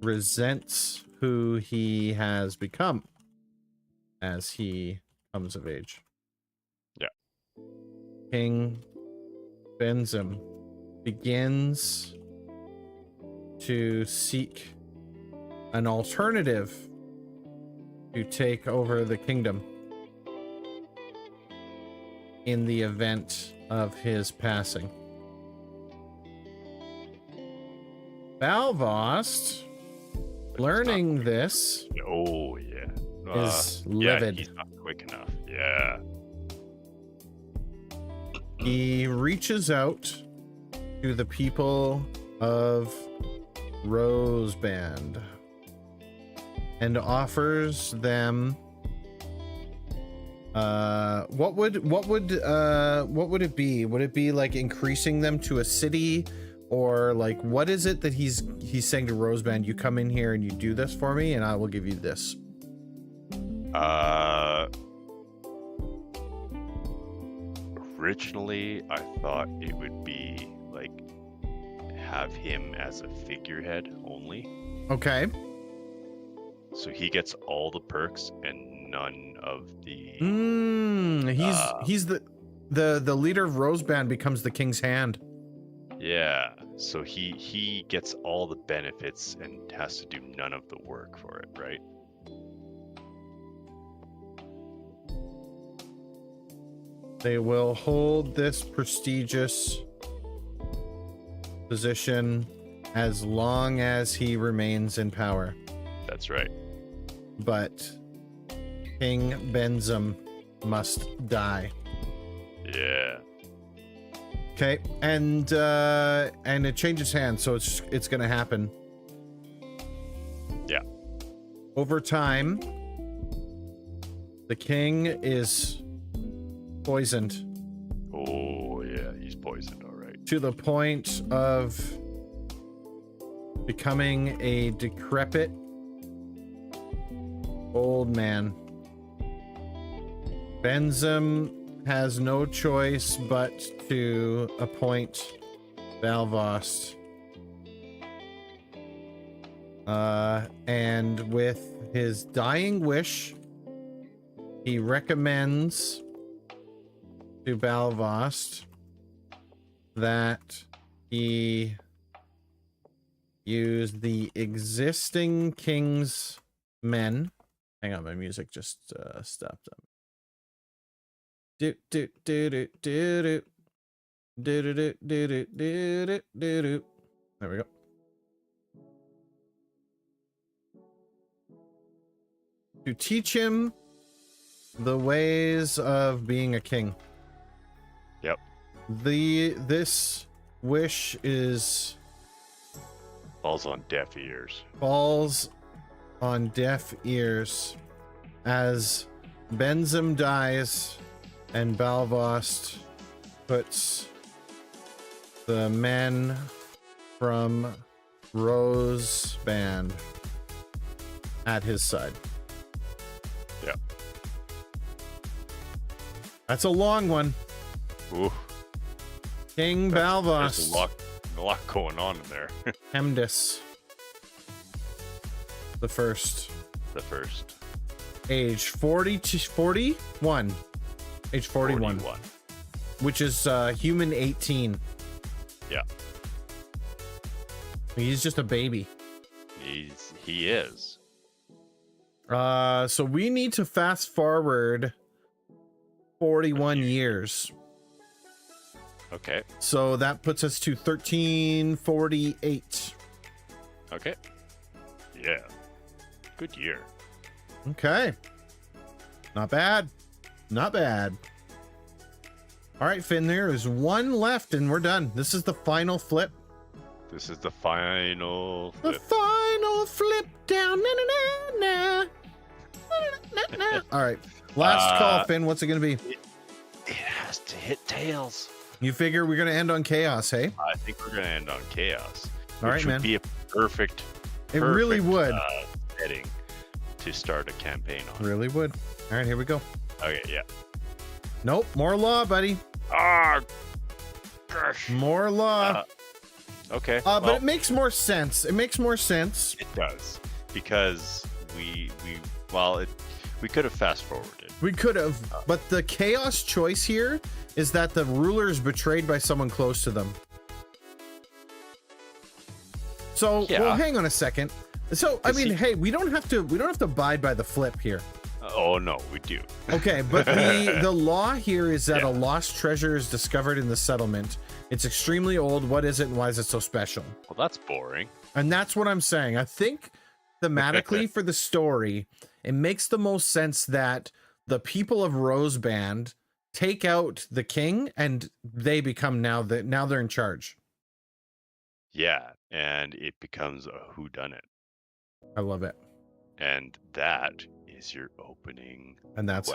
resents who he has become as he comes of age. Yeah. King Benzim begins to seek an alternative to take over the kingdom in the event of his passing. Balvost, learning this, oh yeah, is livid. Yeah, he's not quick enough. Yeah. He reaches out to the people of Roseband and offers them what would it be? Would it be like increasing them to a city, or like what is it that he's saying to Roseband? You come in here and you do this for me and I will give you this. Originally I thought it would be like have him as a figurehead only. Okay. So he gets all the perks and none of the He's the leader of Roseband becomes the king's hand. yeah. So he gets all the benefits and has to do none of the work for it, right? They will hold this prestigious position as long as he remains in power. That's right. But King Benzim must die. Yeah. Okay, and it changes hands, so it's gonna happen. Yeah. Over time, the king is poisoned. Oh yeah, he's poisoned, all right. To the point of becoming a decrepit old man. Benzim has no choice but to appoint Balvost. And with his dying wish, he recommends to Balvost that he use the existing king's men. Hang on, my music just stopped. There we go. To teach him the ways of being a king. Yep. This wish is Falls on deaf ears. Falls on deaf ears as Benzim dies and Balvost puts the men from Roseband at his side. Yeah. That's a long one. Ooh. King There's Balvost. a lot going on in there. Hemdis the first. The first. Age 40 to 41. Age 41. Which is human 18. Yeah. He's just a baby. He is. So we need to fast forward 41 years. Okay. So that puts us to 1348. Okay. Yeah. Good year. Okay. Not bad. Not bad. All right, Finn, there is one left and we're done. This is the final flip. This is the final The flip. final flip down. Na, na, na, na. All right. Last call, Finn. What's it going to be? It has to hit tails. You figure we're going to end on chaos, hey? I think we're going to end on chaos. All right, which man. would be a perfect It really would. setting to start a campaign on. Really would. All right, here we go. Okay, yeah. Nope. More law, buddy. Ah, gosh. More law. Okay. But well, it makes more sense. It makes more sense. it does because we could have fast forwarded. We could have, but the chaos choice here is that the ruler is betrayed by someone close to them. So, Yeah. well, hang on a second. So, I mean, hey, we don't have to abide by the flip here. Oh no, we do. Okay, but the law here is that Yeah. a lost treasure is discovered in the settlement. It's extremely old. What is it and why is it so special? Well, that's boring. And that's what I'm saying. I think thematically for the story, it makes the most sense that the people of Roseband take out the king and they become now they're in charge. Yeah, and it becomes a whodunit, I love it. and that is your opening. And that's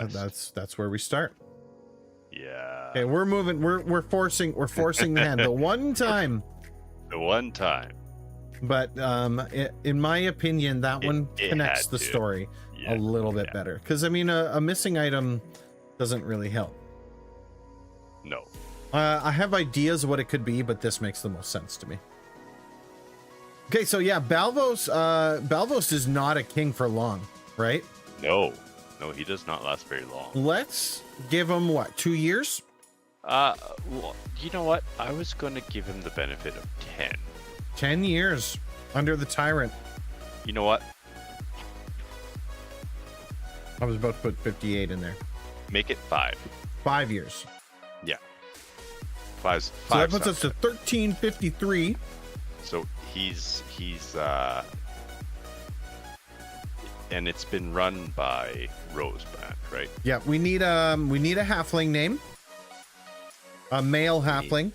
where we start. Yeah. Okay, we're moving. We're forcing the hand the one time. The one time. But in my opinion, that one it connects had the to. story Yeah. a little bit better. Because I mean, a missing item doesn't really help. No. I have ideas of what it could be, but this makes the most sense to me. Okay, so yeah, Balvos is not a king for long, right? No. No, he does not last very long. Let's give him what, 2 years? Well, you know what? I was going to give him the benefit of 10. 10 years under the tyrant. You know what? I was about to put 58 in there. Make it 5. 5 years. Yeah. 5. So that puts us to 1353. So he's and it's been run by Roseband, right? Yeah, we need a halfling name. A male halfling.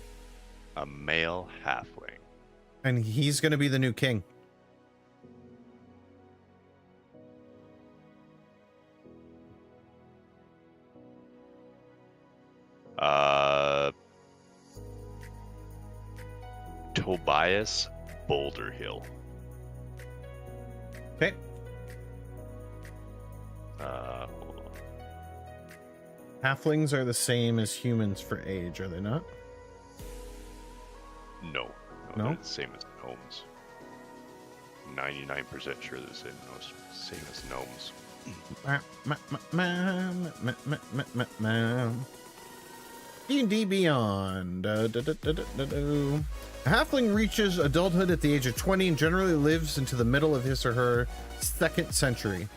A male halfling. And he's going to be the new king. Tobias Boulderhill. Okay. Hold on. Halflings are the same as humans for age, are they not? No. No? They're the same as gnomes. 99% sure they're the same as gnomes. D&D Beyond. A halfling reaches adulthood at the age of 20 and generally lives into the middle of his or her second century.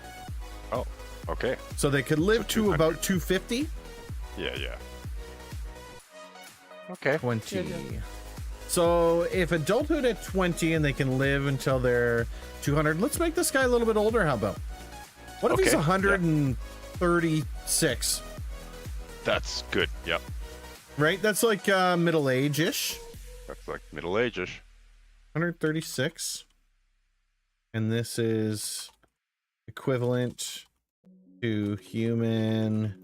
Oh, okay. So they could live to 200. about 250? Yeah. Okay. 20. Yeah. So if adulthood at 20 and they can live until they're 200, let's make this guy a little bit older. How about? What if he's Okay, 136? That's good. Yep. Right? That's like middle age-ish. That's like middle age-ish. 136. And this is equivalent to human.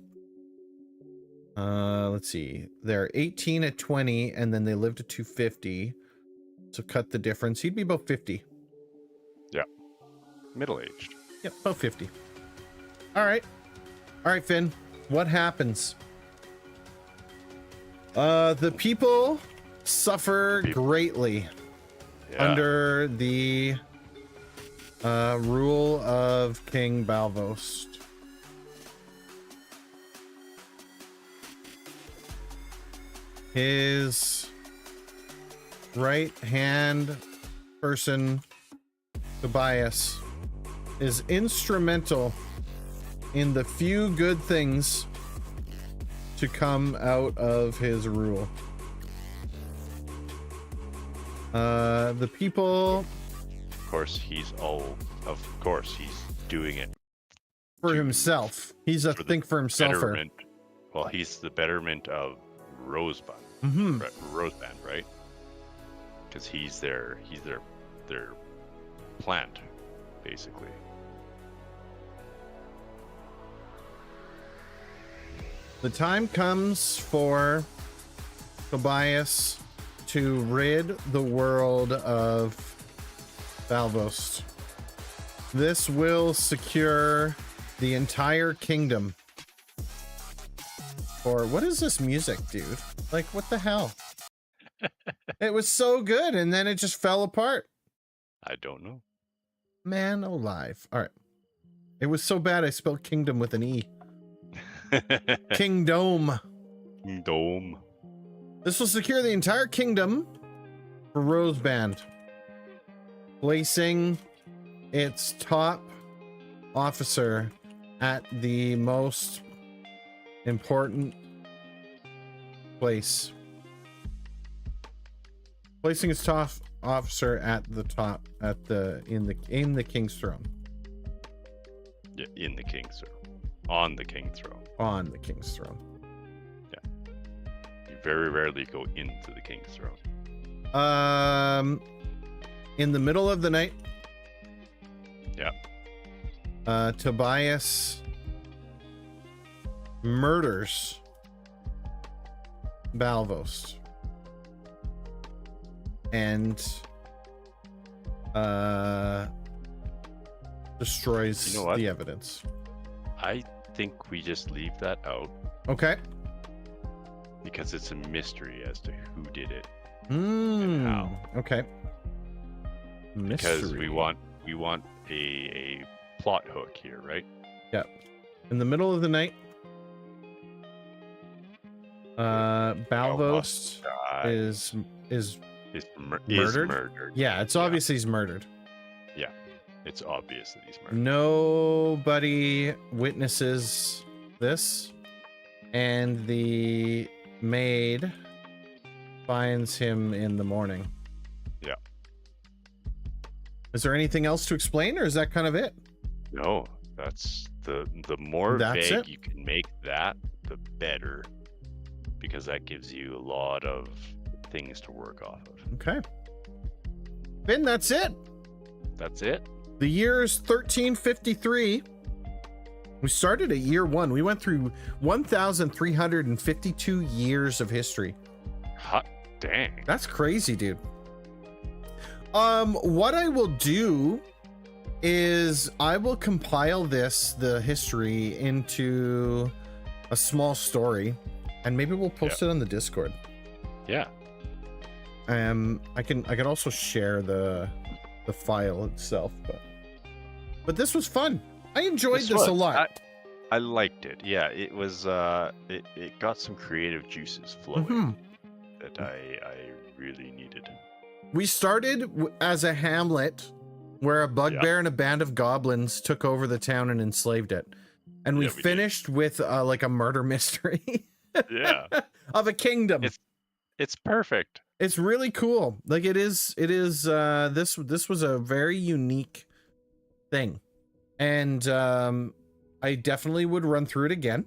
Let's see. They're 18 at 20, and then they live to 250. So cut the difference. He'd be about 50. Yeah. Middle-aged. Yep, about 50. All right, Finn. What happens? The people suffer greatly under the rule of King Balvos. His right-hand person, Tobias, is instrumental in the few good things to come out of his rule. The people, Of course, he's doing it for himself. He's a for the think for himself. betterment. Well, he's the betterment of Roseband. Mm-hmm. Roseband, right? Because he's their plant, basically. The time comes for Tobias to rid the world of Balvost. This will secure the entire kingdom. Or what is this music, dude? Like, what the hell? It was so good, and then it just fell apart. I don't know. Man alive. All right. It was so bad I spelled kingdom with an E. Kingdom. Dome. This will secure the entire kingdom for Roseband, placing its top officer at the most important place. Placing its top officer at the top, in the king's throne. Yeah, in the king's throne. On the king's throne. On the king's throne. You very rarely go into the king's throne. In the middle of the night. Yeah. Tobias murders Balvost and destroys You know what? the evidence. I think we just leave that out Okay. because it's a mystery as to who did it. How? Okay. Because Mystery. we want a plot hook here, right? In the middle of the night, Balvost is Is murdered? murdered. yeah, it's obvious he's murdered. It's obvious that he's murdered. Nobody witnesses this, and the maid finds him in the morning. Yeah. Is there anything else to explain, or is that kind of it? No, that's the more That's vague it? you can make that, the better, because that gives you a lot of things to work off of. Okay. Finn, that's it. That's it. The year is 1353. We started at year 1. We went through 1,352 years of history. Hot dang. That's crazy, dude. What I will do is I will compile the history into a small story, and maybe we'll post it on the Discord. Yeah. I can also share the file itself, but this was fun. I enjoyed this a lot. I liked it. Yeah, it was it got some creative juices flowing Mhm. that I really needed. We started as a Hamlet where a bugbear and a band of goblins took over the town and enslaved it. And we Yeah, we did. finished with like a murder mystery Yeah. of a kingdom. It's perfect. It's really cool. Like it is this was a very unique thing. And I definitely would run through it again.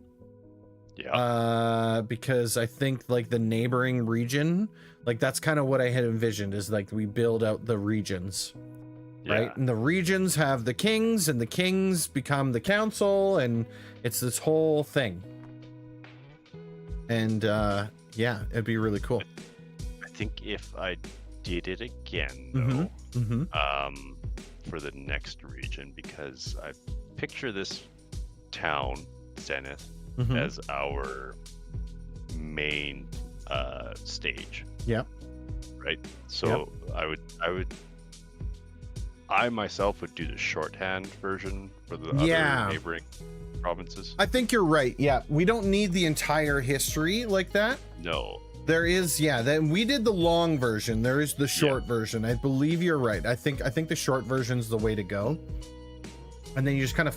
Yeah. Because I think like the neighboring region, like that's kind of what I had envisioned, is like we build out the regions. Right? And the regions have the kings, and the kings become the council, and it's this whole thing. And yeah, it'd be really cool. I think if I did it again though, for the next region, because I picture this town, Zenith, as our main stage. Yep. Right? So I myself would do the shorthand version for the other neighboring provinces. I think you're right. Yeah, we don't need the entire history like that. No. There is, then we did the long version. There is the short version. I believe you're right. I think the short version's the way to go. And then you just kind of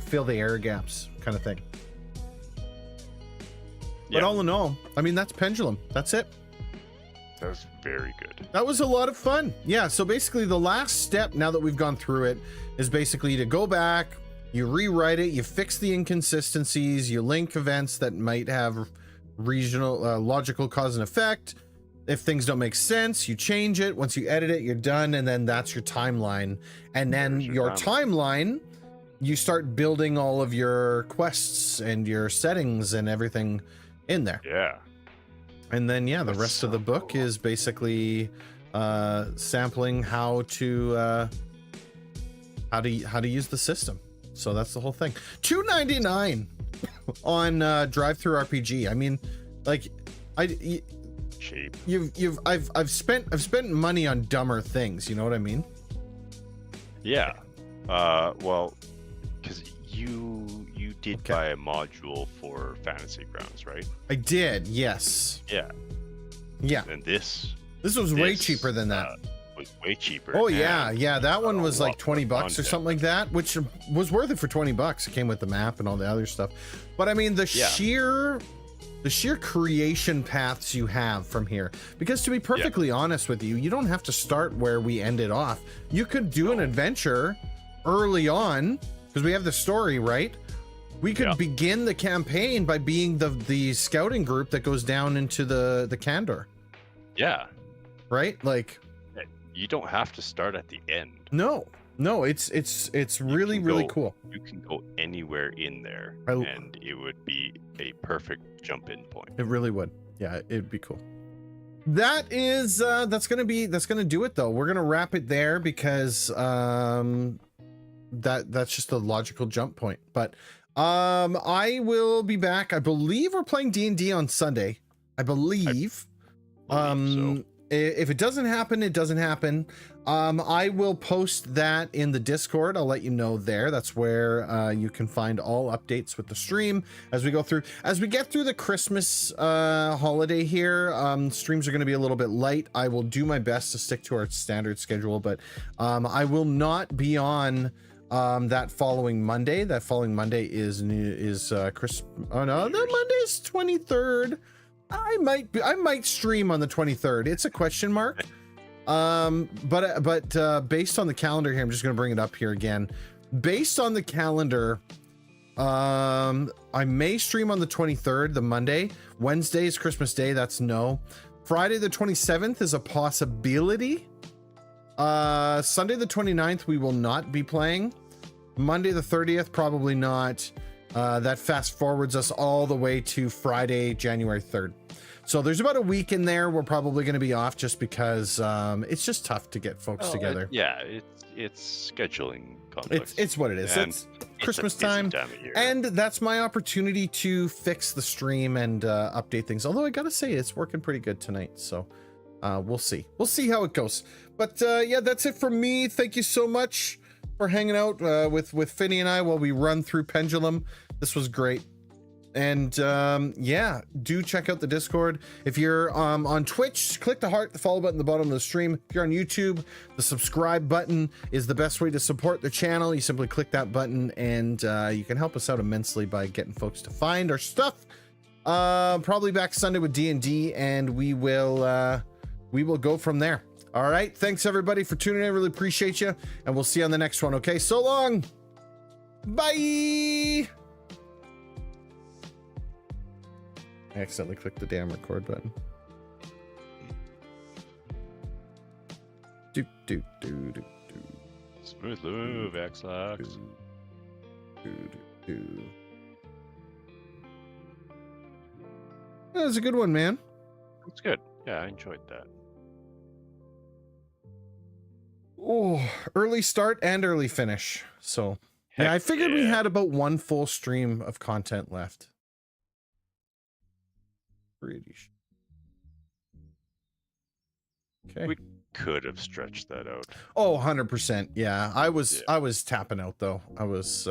fill the air gaps kind of thing. But all in all, I mean, that's Pendulum. That's it. That was very good. That was a lot of fun. Yeah, so basically the last step, now that we've gone through it, is basically to go back, you rewrite it, you fix the inconsistencies, you link events that might have regional logical cause and effect. If things don't make sense, you change it. Once you edit it, you're done, and then that's your timeline. And then your timeline you start building all of your quests and your settings and everything in there. Yeah. And then, yeah, the That's rest of the so book cool. is basically sampling how to use the system. So that's the whole thing. $2.99 on Drive-Thru RPG. I mean, like, Cheap. I've spent money on dumber things. You know what I mean? Yeah. Well, because you did Okay. buy a module for Fantasy Grounds, right? I did. Yes. Yeah. Yeah. And this This was way cheaper than that. Was way cheaper. Oh yeah, and yeah. That one a was lot like 20 more bucks or content. something like that, which was worth it for 20 bucks. It came with the map and all the other stuff. But I mean, the sheer creation paths you have from here, because to be perfectly honest with you, you don't have to start where we ended off. You could do an adventure early on because we have the story, right? We could begin the campaign by being the scouting group that goes down into the Candor, Yeah. right? Like, You don't have to start at the end. no, it's really can really go- cool. You can go anywhere in there, I- and it would be a perfect jump-in point. It really would. Yeah, it'd be cool. That is that's gonna do it though. We're gonna wrap it there because that's just a logical jump point. But I will be back. I believe we're playing D&D on Sunday. I believe. So. If it doesn't happen, it doesn't happen. I will post that in the Discord. I'll let you know there. That's where you can find all updates with the stream as we go through. As we get through the Christmas holiday here, streams are going to be a little bit light. I will do my best to stick to our standard schedule, but I will not be on that following Monday. That following Monday is Chris. Oh no, the Monday's 23rd. I might stream on the 23rd. It's a question mark. But based on the calendar here, I'm just going to bring it up here again. Based on the calendar, I may stream on the 23rd, the Monday. Wednesday is Christmas Day. That's no. Friday the 27th is a possibility. Sunday the 29th, we will not be playing. Monday the 30th, probably not. That fast forwards us all the way to Friday, January 3rd. So there's about a week in there. We're probably going to be off just because it's just tough to get folks together. It's scheduling conflicts. It's what it is. And It's Christmas a busy time, time of year. and that's my opportunity to fix the stream and update things. Although I gotta say, it's working pretty good tonight. So we'll see. We'll see how it goes. But yeah, that's it from me. Thank you so much for hanging out with Finny and I while we run through Pendulum. This was great. And yeah, do check out the Discord. If you're on Twitch, click the heart, the follow button at the bottom of the stream. If you're on YouTube, the subscribe button is the best way to support the channel. You simply click that button, and you can help us out immensely by getting folks to find our stuff. Probably back Sunday with D&D, and we will go from there. All right, thanks everybody for tuning in. I really appreciate you, and we'll see you on the next one. Okay, so long. Bye. I accidentally clicked the damn record button. Do do do do do. Smooth move, X-Lax. Do do do. That was a good one, man. It's good. Yeah, I enjoyed that. Oh, early start and early finish. So yeah, I figured we had about one full stream of content left. British. Okay. We could have stretched that out. Oh, 100%. Yeah. I was tapping out though. I was